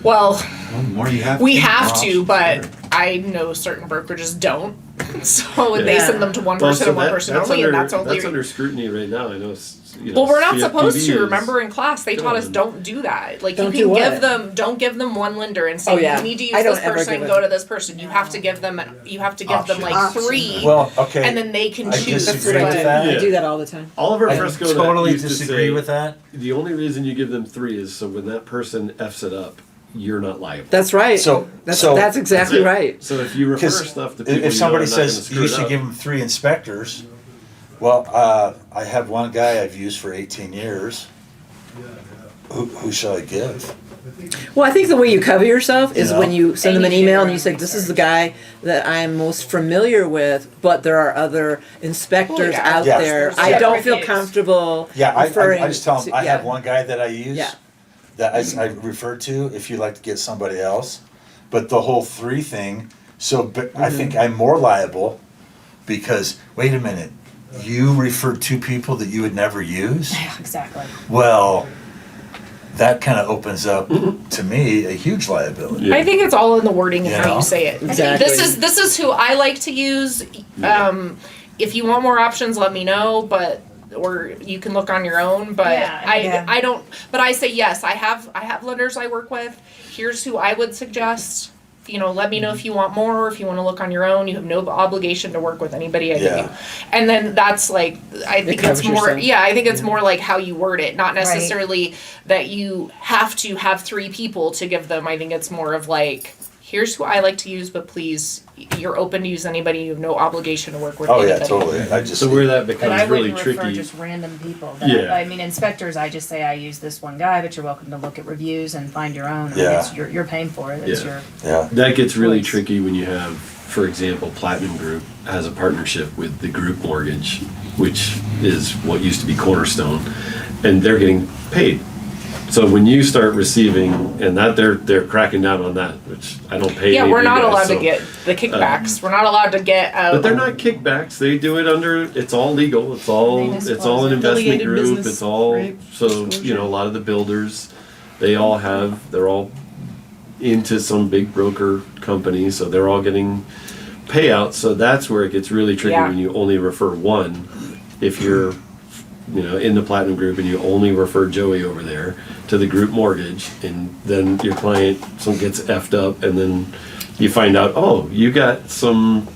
Well, the more you have we have to, but I know certain brokerages don't. So they send them to one person and one person only, and that's only. That's under scrutiny right now. I know. Well, we're not supposed to. Remember, in class they taught us don't do that. Like you can don't give them one lender and say you need to use this person, go to this person. You have to give them like 3. Well, okay. And then they can I choose. disagree with that. I do that all the time. Oliver Fresco totally used to disagree say, with that. The only reason you give them 3 is so when that person F's it up, you're not liable. That's right. That's exactly right. So if you refer stuff to people, if somebody says you should give them 3 inspectors, well, I have one guy I've used for 18 years. Who shall I give? Well, I think the way you cover yourself is when you send them an email and you say, this is the guy that I'm most familiar with, but there are other inspectors out there. I don't feel comfortable referring I just tell them, I have one guy that I use. Yeah. That I refer to if you'd like to get somebody else. But the whole 3 thing, I think I'm more liable because, wait a minute, you referred 2 people that you would never use? Yeah, exactly. Well, that kind of opens up, to me, a huge liability. Yeah. I think it's all in the wording and how you say it. Exactly. This is who I like to use. If you want more options, let me know, or you can look on your own, but I don't, but I say yes, I have lenders I work with. Here's who I would suggest. Let me know if you want more, or if you want to look on your own. You have no obligation to work with anybody I give you. And then that's like, I think it's more, I think it's more like how you word it, not necessarily that you have to have 3 people to give them. I think it's more of like, here's who I like to use, but please, you're open to use anybody. You have no obligation to work with anybody. Yeah, totally. So where that becomes really tricky. Refer just random people. Yeah. Inspectors, I just say I use this one guy, but you're welcome to look at reviews and find your own. You're paying for it. It's your That gets really tricky when you have, for example, Platinum Group has a partnership with the group mortgage, which is what used to be Cornerstone, and they're getting paid. So when you start receiving, and that they're cracking down on that, which I don't pay. Yeah, we're not allowed to get the kickbacks. We're not alled to get. But they're not kickbacks. They do it under. It's all legal. It's all an investment group. It's all so a lot of the builders, they're all into some big broker company, so they're all getting payouts. So that's where it gets really tricky when you only refer one. If you're in the Platinum Group and you only refer Joey over there to the group mortgage, and then your client gets effed up, and then you find out, oh, you got some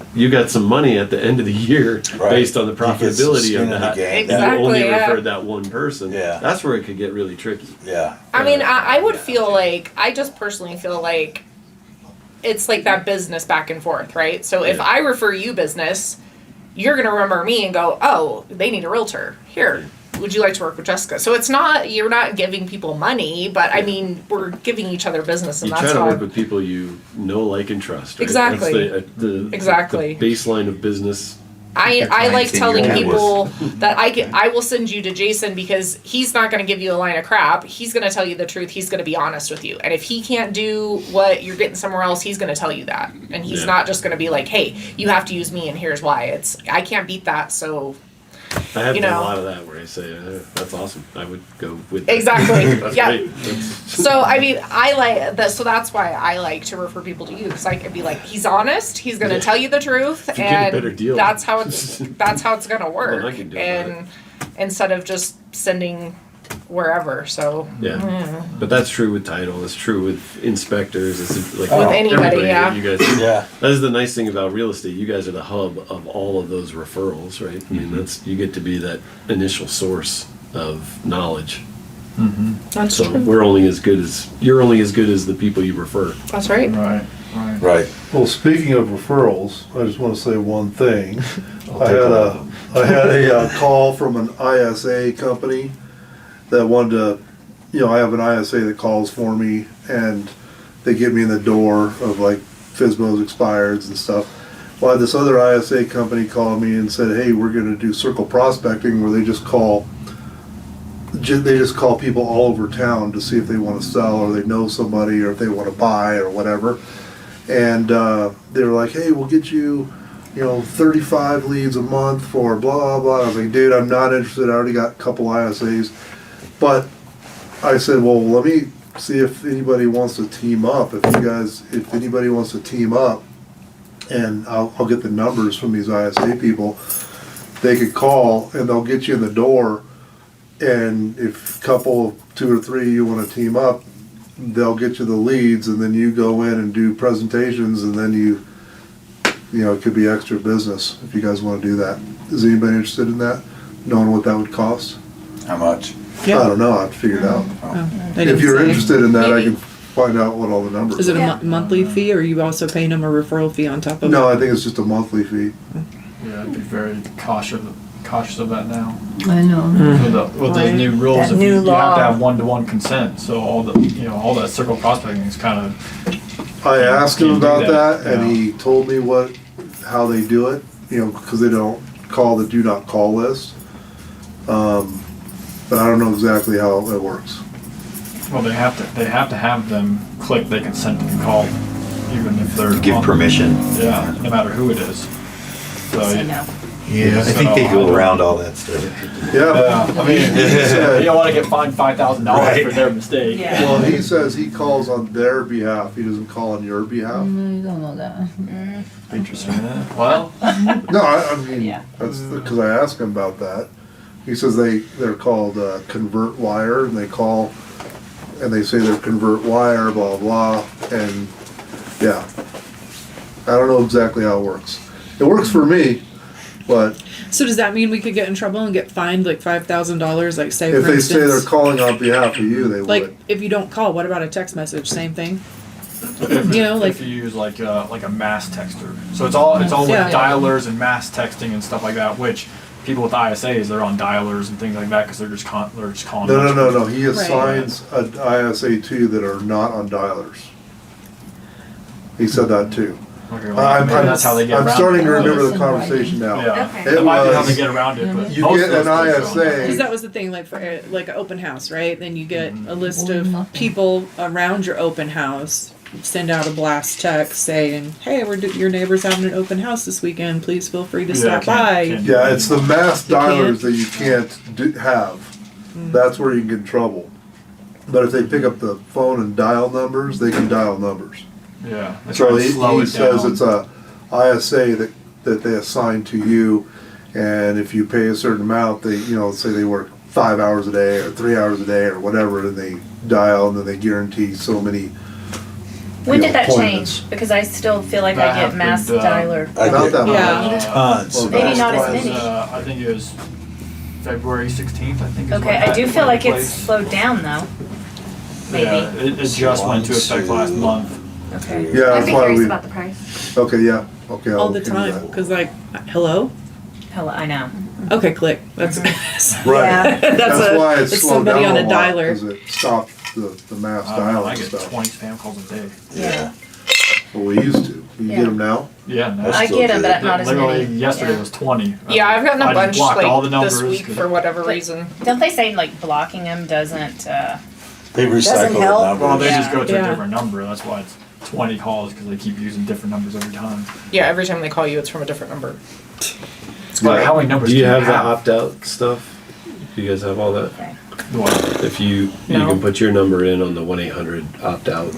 money at the end of the year Right. based on the You get some profitability skin of in the that. game. You only Exactly, yeah. referred that one person. Yeah. That's where it could get really tricky. Yeah. I mean, I would feel like, I just personally feel like it's like that business back and forth, right? So if Yeah. I refer you business, you're going to remember me and go, oh, they need a realtor. Here, would you like to work with Jessica? So it's not, you're not giving people money, but I mean, we're giving each other business, and You that's try to how. work with people you know, like, and trust. Right? Exactly. That's the Exactly. baseline of business. I like clients in telling your people that I will send you to Jason because he's not going to give you a line of crap. He's going to tell you the truth. He's going to be honest with you. And if he can't do what you're getting somewhere else, he's going to tell you that. And he's Yeah. not just going to be like, "Hey, you have to use me, and here's why." I can't beat that. So I have You done know. a lot of that where I say, that's awesome. I would go with that. Exactly. That's Yeah. great. That's- So I mean, I like that. So that's why I like to refer people to you because I could be like, he's honest. He's going to Yeah. tell you the truth, If you get a and better deal. that's how it's going to work. I can do and instead of just sending wherever. So Yeah, but that's true with title. It's true with inspectors. It's like With anybody, everybody. yeah. You guys, Yeah. That is the nice thing about real estate. You guys are the hub of all of those referrals, right? I mean, that's you get to be that initial source of knowledge. that's So true. you're only as good as the people you refer. That's right. Right, right. Right. Well, speaking of referrals, I just want to say one thing. I take had a call from an ISA company that wanted to, I have an ISA that calls for me and they get me in the door of like FSBOs expireds and stuff. Well, I had this other ISA company called me and said, hey, we're going to do circle prospecting where they just call people all over town to see if they want to sell or they know somebody or if they want to buy or whatever. And they were like, hey, we'll get you, 35 leads a month for blah, blah, blah. I was like, dude, I'm not interested. I already got a couple ISAs. But I said, well, let me see if anybody wants to team up. If anybody wants to team up, and I'll get the numbers from these ISA people, they could call and they'll get you in the door. And if two or three you want to team up, they'll get you the leads, and then you go in and do presentations, and then it could be extra business if you guys want to do that. Is anybody interested in that? Knowing what that would cost? How much? I don't know. I have to figure it out. They If didn't you're say. interested in that, I Maybe. can find out what all the numbers Is it a are. monthly fee, or are you also paying them a referral fee on top of No, it? I think it's just a monthly fee. Yeah, I'd be very cautious of that now. I know. With those new rules, That if new you have law. to have one-to-one consent, so all that circle prospecting is kind of. I asked him Can't do about that, that, and yeah. he told me how they do it. Because they don't call the do not call list. But I don't know exactly how it works. Well, they have to have them click they consent to be called, even if they're Give on- permission. Yeah, no matter who it is. So Say no. Yeah, I think they go around all that stuff. Yeah. I mean, you don't want to get fined $5,000 Right. for their mistake. Yeah. Well, he says he calls on their behalf. He doesn't call on your behalf. No, you don't know that. Interesting. Well, No, I mean, Yeah. that's because I asked him about that. He says they're called convert wire, and they call and they say they're convert wire, blah blah, and yeah, I don't know exactly how it works. It works for me, but So does that mean we could get in trouble and get fined like $5,000? Like say, if for they say they're instance, calling on behalf of you, they like would. if you don't call, what about a text message? Same thing. if you use like a mass texter, so it's all with Yeah. dialers and mass texting and stuff like that. Which people with ISAs, they're on dialers and things like that because they're just calling. No. He assigns an ISA to that are not on dialers. He said that too. Okay, well, maybe that's how they get I'm around starting it. to remember the Listen, conversation now. Yeah, Okay. It that might be how was- they get around it. But You most get of an those places are on ISA. Because that was the thing, like for like an open house, right? Then you get a list Or of nothing. people around your open house. Send out a blast text saying, "Hey, your neighbor's having an open house this weekend. Please feel free to stop by." Yeah, it's the mass You dialers can't? that you can't have. That's where you can get in trouble. But if they pick up the phone and dial numbers, they can dial numbers. Yeah, they So try to slow he it says down. it's a ISA that they assign to you, and if you pay a certain amount, they say they work 5 hours a day or 3 hours a day or whatever, and they dial, and then they guarantee so many When did that appointments. change? Because I still feel like That I get mass happened, dialer. I About get that much. Yeah. tons. Well, Maybe not as Was, many. I think it was February 16th, I think. Is Okay, when I that do feel went like in it's place. slowed down though. Maybe. Yeah, it just went into effect last month. Okay. Yeah, I'd that's be why curious we, about the price. okay, yeah, okay. I'll All the look into time. that. Because, like, hello? Hello, I know. Okay, click. That's Right. Yeah. That's why that's it's slowed somebody down on a a lot, dialer. because it stopped the mass I don't know, I dialing get stuff. 20 spam calls a day. Yeah. Well, we used to. You Yeah. get them now? Yeah, no. I still get them, do. but not as Literally many. yesterday Yeah. was 20. Yeah, I've gotten a I just bunch blocked like all the this numbers week 'cause for whatever But- reason. Don't they say like blocking them doesn't? They Doesn't recycle the help. numbers. Well, they Yeah. just go to Yeah. a different number. That's why it's 20 calls because they keep using different numbers every time. Yeah, every time they call you, it's from a different number. But how many numbers Do you do have the opt-out stuff? Do you guys have all that? What? If you No. can put your number in on the 1-800 opt-out.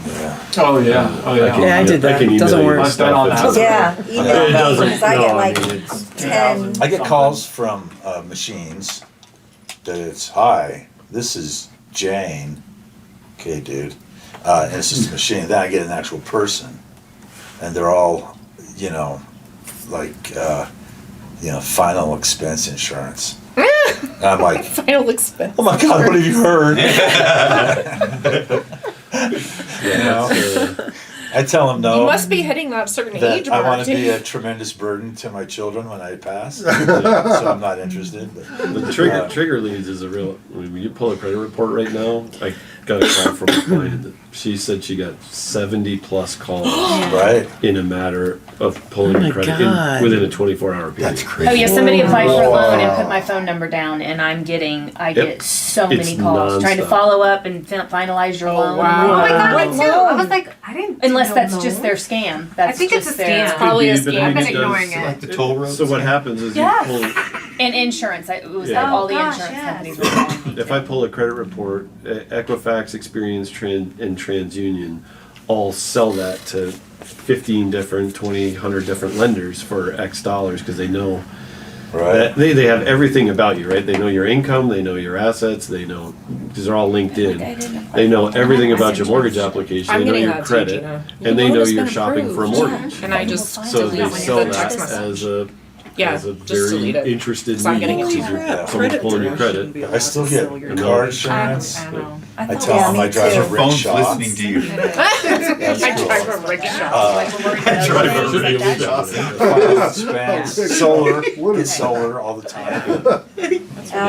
Oh yeah. Oh I yeah. can, Yeah, I did that. I can email Doesn't you work. the I've stuff. been on It's that. okay. Yeah, It email me, doesn't- because I no, get I like mean, it's- 10. I get calls from machines that it's, hi, this is Jane. Okay, dude. And it's just a machine. Then I get an actual person. And they're all, you know, like, final expense insurance. And I'm like, Final expense. oh my God, what have you heard? You know? I tell them no. You must be hitting that certain that age I mark. want to be a tremendous burden to my children when I pass. So I'm not interested. But, The trigger leads is a real. When you pull a credit report right now, I got a call from a client that she said she got 70 plus calls right? in a matter of pulling Oh my the credit God. within a 24-hour period. That's crazy. Oh yeah, somebody applied for a loan and Wow. put my phone number down, and I Yep. get so It's many calls trying to nonstop. follow up and finalize your Oh, loan. wow. Oh my god, Wow. me too. I was like, I didn't. Unless don't that's know. just their scam. That's think it's just a scam. their- It's Probably a Could be, but scam. I mean, I've been it does- ignoring it. Like the toll roads. So what happens is Yes. you pull. And insurance. It was Yeah. like all Oh, the gosh, insurance yes. companies were calling me. If I pull a credit report, Equifax, Experience, and TransUnion all sell that to 15 different, 20, 100 different lenders for X dollars because they know Right. that they have everything about you, right? They know your income, they know your assets, they know, these are all linked in. They know everything about your mortgage application, I'm they know getting your that too, credit, Gina. and they Your know loan has you're been shopping for a approved. mortgage. And I just So they delete sell the that text message. as a Yeah, as a just very delete it. interested 'Cause I'm getting it need. too. Yeah. Someone's pulling your credit. I still get car insurance. I know. I thought tell Yeah, them me I drive too. a Phone's rickshaw. listening to you. That's I cool. drive a rickshaw. I drive a rickshaw. Expense, solar, get solar all the time. Oh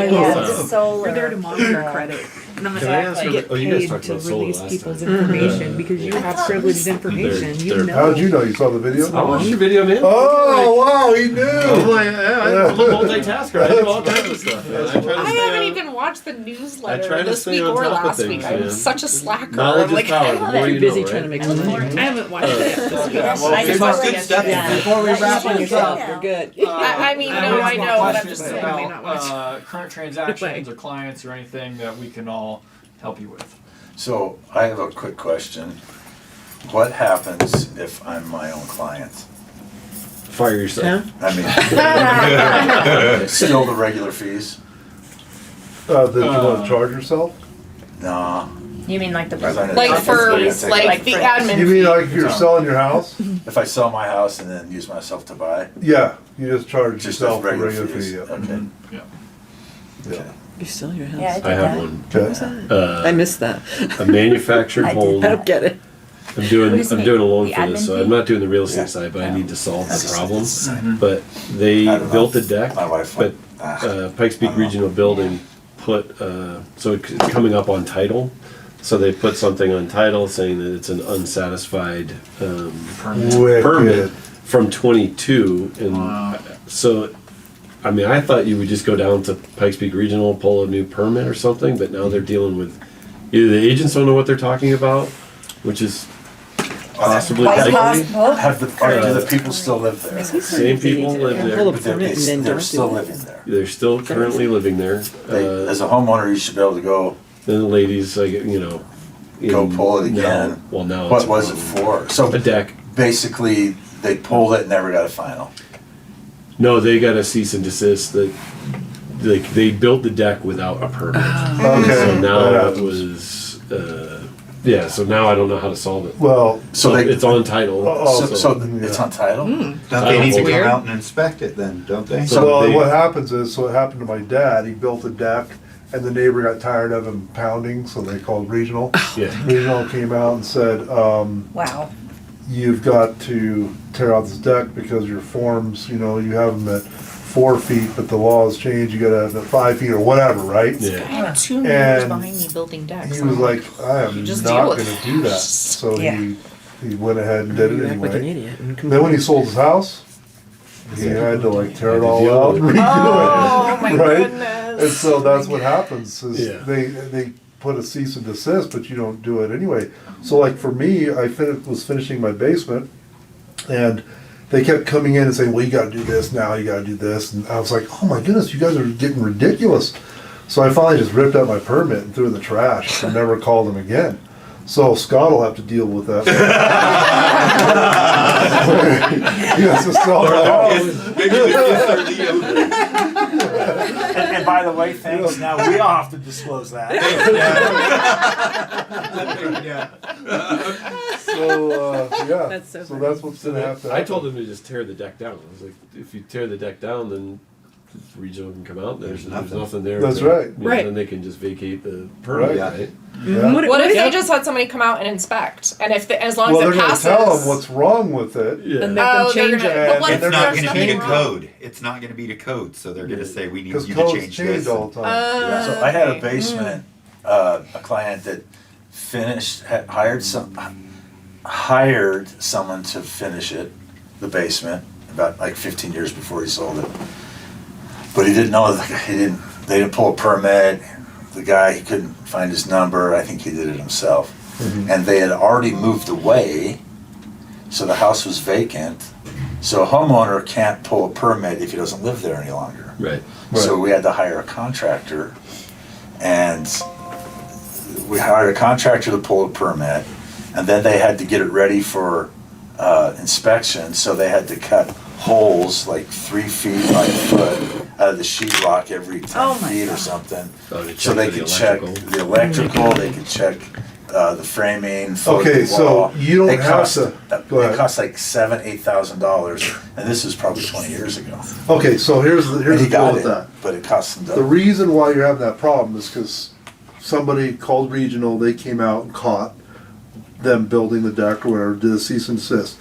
yeah, the solar. We're there to monitor credit. And I'm Can I ask to her- get oh, you guys paid talked to about solar release last people's time. information because you have privileged information. You they're- know. How did you know? You saw the video? I watched your video, man. Oh, wow, he I'm knew. like, I'm a multitasker. I do all kinds of stuff. Man. I try to I stay haven't on- even watched the I try newsletter to this stay week on or top of last things, week. I'm man. such a slacker. Knowledge I'm like, is power. The more you busy know, trying to right? make some money. I haven't watched it yet this week. Yeah, well, I just watched it yesterday. Before we wrap On this yourself, up, you're good. I mean, I no, have I some know, but I'm questions just saying. I may not watch about current transactions or clients or anything that we can all help you with. so I have a quick question. What happens if I'm my own client? Fire yourself. I mean, still the regular fees? That you want to charge yourself? No. You mean like the Because I broker? know Like for it's gonna take- like the for- admin. You mean fee. like you're selling your house? If I sell my house and then use myself to buy? Yeah, you just charge Just yourself those a regular regular fees? fee. Yeah. Okay. Yeah. You sell your house. Yeah, I did I have that. one. Okay. I missed that. A manufactured I did home. I don't get it. I'm doing What does it I'm doing a mean? loan The for this, admin so fee? I'm not doing the real estate Yeah. side, but I need to solve the It's problem. the same. But they I don't know. built a deck, My wife but went, Pikes Peak I don't know. Regional Building put so it's coming up on title. So they put something on title saying that it's an unsatisfied Wicked. permit from 22, and so I mean I thought you would just go down to Pikes Peak Regional, pull a new permit or something, but now they're dealing with either the agents don't know what they're talking about, which is possibly Quite likely. possible. do the people still live there? Same people live Pull there. a But they're, permit and then they're don't still do it. living there. They're still currently living there. As a homeowner, you should be able to go Then the ladies, like Go pull it again. Now, well, now What it's was it for? So a deck. basically, they pulled it and never got a final. No, they got a cease and desist. That they built the deck without a permit. Okay. So now That it happens. was Yeah, so now I don't know how to solve it. Well, So they, It's on title. so it's on title? Don't they need to come Weird. out and inspect it then, don't they? So well, they- what happens is, so it happened to my dad, he built a deck, and the neighbor got tired of him pounding, so they called regional. Yeah. Regional came out and said, Wow. you've got to tear out this deck because your forms, you have them at 4 feet, but the law has changed, you gotta have them at 5 feet or whatever, right? I Yeah. have two neighbors And behind me building decks. He and was I'm like, I am You just not deal gonna with it. do that, so Yeah. he went ahead and did it You act like an anyway. idiot. And Then when he sold his house, he had to like tear it all deal out with and it. redo Oh it. my Right? goodness. And so that's what happens, is Yeah. they put a cease and desist, but you don't do it anyway. So like for me, I was finishing my basement, and they kept coming in and saying, well, you gotta do this now, you gotta do this, and I was like, oh my goodness, you guys are getting ridiculous. So I finally just ripped out my permit and threw it in the trash and never called them again. So Scott will have to deal with that. He has to sell the house. And by the way, thanks, now we all have to disclose that. So, yeah, That's so so funny. that's what's gonna have to happen. I told him to just tear the deck down. I was like, if you tear the deck down, then regional can come out. There's nothing there. That's to- right. Right. Then they can just vacate the permit, Right. right? Yeah. What if they just had somebody come out and inspect? And if as long Well, as they're it gonna passes, tell them what's wrong with it. Yeah. And they can change it. But what And if they're It's not there's gonna be nothing to wrong? code. It's not gonna be to code, so they're gonna say, we need Because you to codes change change this. all the time. So I had a basement, a client that hired someone to finish it, the basement, about like 15 years before he sold it. But he didn't know, they didn't pull a permit, the guy, he couldn't find his number, I think he did it himself. And they had already moved away, so the house was vacant. So a homeowner can't pull a permit if he doesn't live there any longer. Right. So we had to hire a contractor, and we hired a contractor to pull a permit, and then they had to get it ready for inspection, so they had to cut holes like 3 feet by a foot out of the sheetrock every 10 feet or something. Oh, to So check they for the could check electrical. the electrical, they could check the framing, float Okay, the so wall. you don't It have cost- to- go ahead. It cost like $7,000-8,000, and this was probably 20 years ago. Okay, so here's And the he deal got with it, that. but it cost him The double. reason why you're having that problem is because somebody called regional, they came out and caught them building the deck or whatever, did a cease and desist.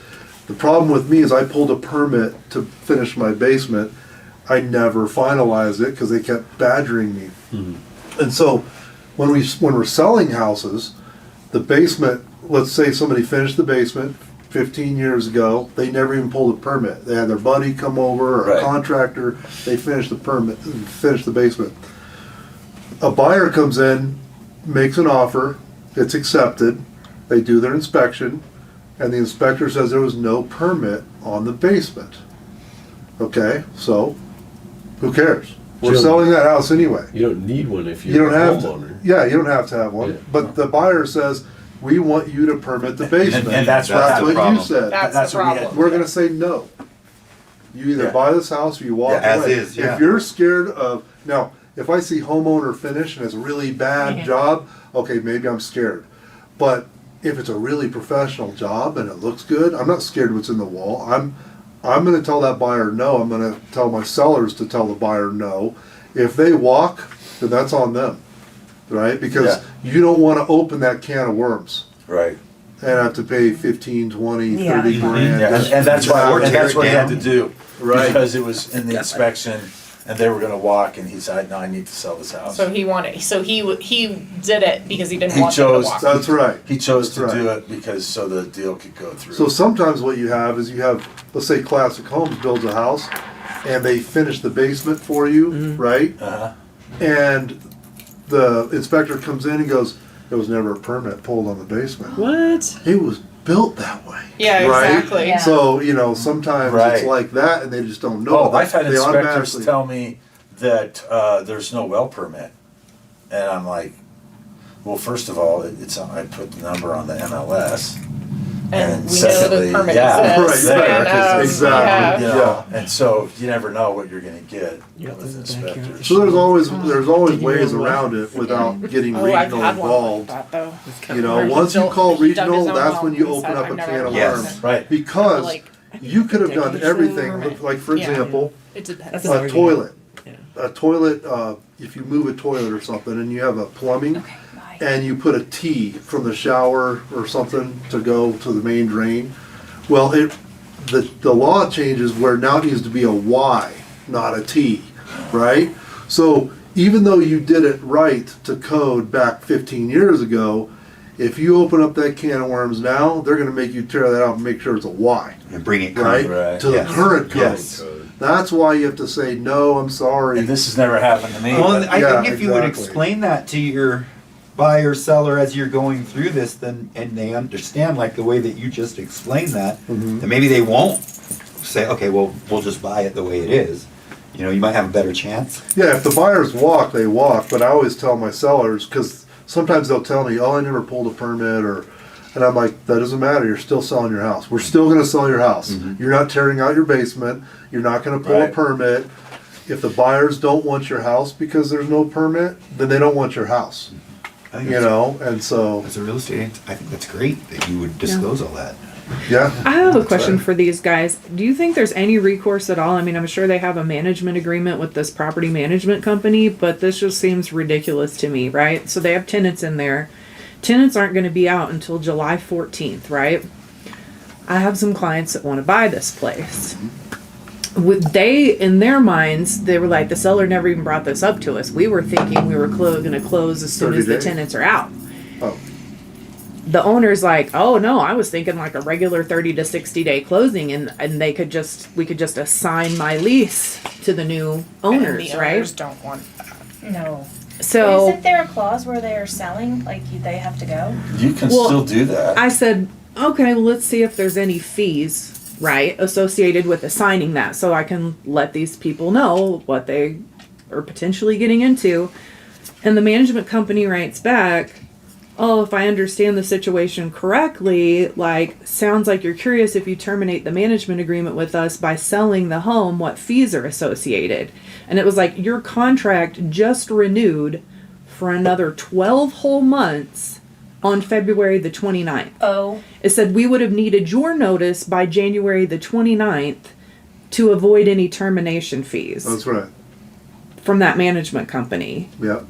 The problem with me is I pulled a permit to finish my basement. I never finalized it because they kept badgering me. And so when we're selling houses, the basement, let's say somebody finished the basement 15 years ago, they never even pulled a permit. They had their buddy come over or a Right. contractor, they finished the permit, finished the basement. A buyer comes in, makes an offer, it's accepted, they do their inspection, and the inspector says there was no permit on the basement. Okay, so who cares? We're Jim, selling that house anyway. You don't need one if You you're don't a have homeowner. to. Yeah, you don't have to have one. Yeah. But the buyer says, we want you to permit the basement. And that's That's the what you problem. said. That's the what we had. problem. We're gonna say no. You either Yeah. buy this house or you walk Yeah, as away. is, yeah. If you're scared of, now, if I see homeowner finish and it's a really bad job, okay, maybe I'm scared. But if it's a really professional job and it looks good, I'm not scared what's in the wall. I'm gonna tell that buyer no. I'm gonna tell my sellers to tell the buyer no. If they walk, then that's on them, right? Because you don't wanna open that can of worms Right. and have to pay 15, 20, 30 Yeah. grand. Yeah, and that's why, Or and tear that's it what he had down. to do. Right. Because it was in the inspection, and they were gonna walk, and he said, no, I need to sell this house. So he did it because he didn't He want them chose- to walk. That's right. He chose That's to do right. it because, so the deal could go through. So sometimes what you have is you have, let's say Classic Homes builds a house and they finish the basement for you, right? Uh-huh. And the inspector comes in and goes, there was never a permit pulled on the basement. What? It was built that way. Yeah, right? exactly. Yeah. So, sometimes Right. it's like that and they just don't know. Oh, I've had They inspectors automatically- tell me that there's no well permit. And I'm like, well, first of all, I put the number on the MLS. And we secondly, know the permit yeah, exists. right, and, because exactly. you know, and so you never know what you're going to get Yeah, with this is backyard. inspectors. So there's always ways know what? around it without getting Oh, I've regional had one involved. like that though. You know, Where he once you built- call he dug his regional, own that's well when you and open said, up "I've a never can of done Yes, worms. right. Because Like, you could have done everything, permit. like for Yeah. example, It depends. That's an a argument. toilet. Yeah. A toilet, if you move a toilet or something and you have a plumbing and you put a T from the shower or something to go to the main drain, well, the law changes where now it needs to be a Y, not a T, right? So even though you did it right to code back 15 years ago, if you open up that can of worms now, they're gonna make you tear that out and make sure it's a Y, And bring it right? Right. To the Yes. current code. Yes. That's why you have to say, no, I'm sorry. And this has never happened to me. Well, but- I Yeah, think if you would exactly. explain that to your buyer seller as you're going through this, then and they understand like the way that you just explained that, Mhm. then maybe they won't say, okay, well, we'll just buy it the way it is. You know, you might have a better chance. Yeah, if the buyers walk, they walk, but I always tell my sellers, because sometimes they'll tell me, oh, I never pulled a permit, and I'm like, that doesn't matter, you're still selling your house. We're still gonna sell your house. You're not tearing out your basement, you're not gonna pull a Right. permit. If the buyers don't want your house because there's no permit, then they don't want your house, I think you know, and so, as a real estate agent, I think that's great that you would disclose all that. yeah. I have a That's question right. for these guys. Do you think there's any recourse at all? I mean, I'm sure they have a management agreement with this property management company, but this just seems ridiculous to me, right? So they have tenants in there. Tenants aren't going to be out until July 14th, right? I have some clients that want to buy this place. In their minds, they were like, the seller never even brought this up to us. We were thinking we were going to close as soon 30 as the days. tenants are out. Oh. The owner's like, oh no, I was thinking like a regular 30 to 60 day closing, and we could just assign my lease to the new owners, and the right? owners don't want that. No. So Isn't there a clause where they're selling, like they have to go? You can Well, still do that. I said, okay, well, let's see if there's any fees, right, associated with assigning that, so I can let these people know what they are potentially getting into. And the management company writes back, oh, if I understand the situation correctly, like, sounds like you're curious if you terminate the management agreement with us by selling the home, what fees are associated. And it was like, your contract just renewed for another 12 whole months on February the 29th. Oh. It said we would have needed your notice by January the 29th to avoid any termination fees That's right, from that management company. yeah.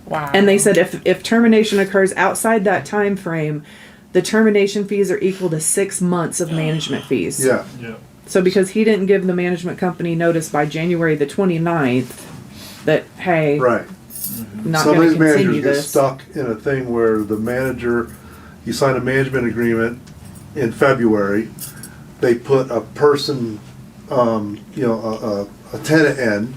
Wow. And they said if termination occurs outside that time frame, the termination fees are equal to 6 months of management fees. Yeah, Yeah. So because he didn't give the management company notice by January the 29th that, hey, right. not Some of going these to managers continue get this. stuck in a thing where the manager, you sign a management agreement in February, they put a person, a tenant in, and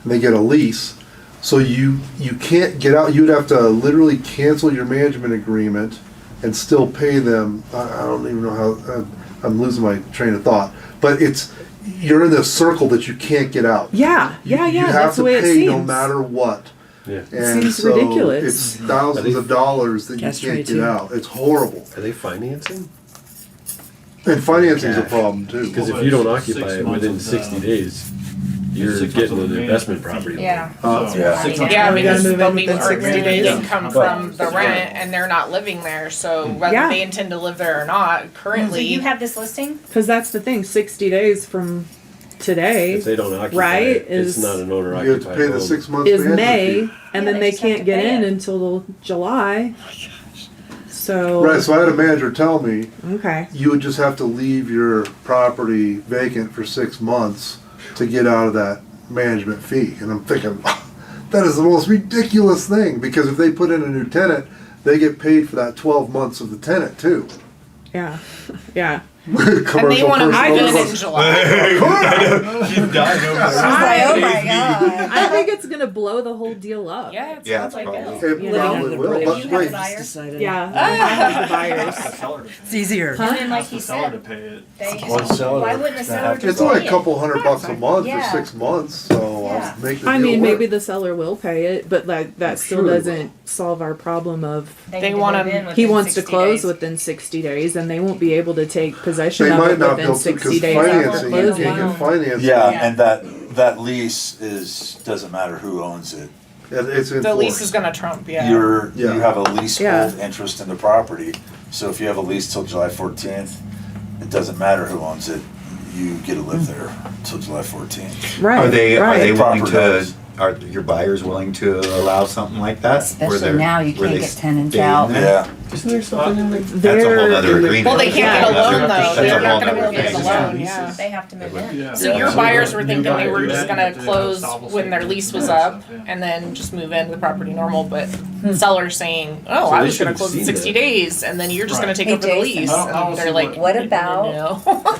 they get a lease. So you can't get out. You'd have to literally cancel your management agreement and still pay them. I don't even know how. I'm losing my train of thought. But you're in this circle that you can't get out. Yeah, You yeah, have that's to the way it pay seems. no matter what. Yeah. And Seems so ridiculous. it's thousands of dollars that you Cash can't get 22. out. It's horrible. Are they financing? And financing's a Cash. problem too. Because Well, if you don't it's occupy 6 it months within of 60 the- days, you're 6 months getting of an the investment management property. Yeah. Yeah. 6 months. Yeah, You because gotta move they'll in be within 60 earning days. income But- from the rent, and they're not living there. So whether Yeah. they intend to live there or not, So currently, you have this listing? Because that's the thing, 60 days from today If they don't occupy Right, it, it's is- not an owner You have to occupied pay the home. 6 months is management May, fee. and Yeah, then they they just have can't to get pay in it. until July. So Right, so I had a manager tell me, okay, you would just have to leave your property vacant for 6 months to get out of that management fee. And I'm thinking, that is the most ridiculous thing, because if they put in a new tenant, they get paid for that 12 months of the tenant too. yeah, yeah. and they want to personal move in business. in July. Keep dying over She's like, oh my god. I think it's gonna blow the whole deal up. Yeah, it Yeah, sounds like probably. it. It Yeah. probably will, You but have wait, a buyer? Decided. Yeah, I have the buyers. Ask the seller to pay It's easier. And then like it. he Ask the seller to said, pay it. they Well, the seller- why wouldn't the they seller have to just it's only pay a it? couple $100 a month Yeah. for 6 months, so bylaws, make the I deal mean, work. maybe the seller will pay it, but that still sure they doesn't solve our problem of They want him. he wants to close within 60 days, and they won't be able to take possession They of might it not be within able to, 60 because days after financing, you closing. can't get financing. Yeah, Yeah. and that lease doesn't matter who owns it. And it's The lease enforced. is gonna trump. Yeah. You Yeah. have a leasehold Yeah. interest in the property. So if you have a lease till July 14th, it doesn't matter who owns it. You get to live there till July 14th. Right. Are they right. willing Proper to? notice. Are your buyers willing to allow something like that? Where Especially they're- now, you where can't they get tenants stay in out. there? Yeah. Isn't there something in the? That's a whole other agreement. Well, they can't get a loan though. That's They're a not whole gonna be able other to get a thing. loan. Yeah. They have to move in. So your buyers were thinking they were buyer. just gonna close when their lease was up and then just move into the property normal, but seller's saying, oh, So I they was gonna should've close in seen 60 that. days and then you're just gonna take Hey, over the Jason. lease. I don't And they're see like, What about no.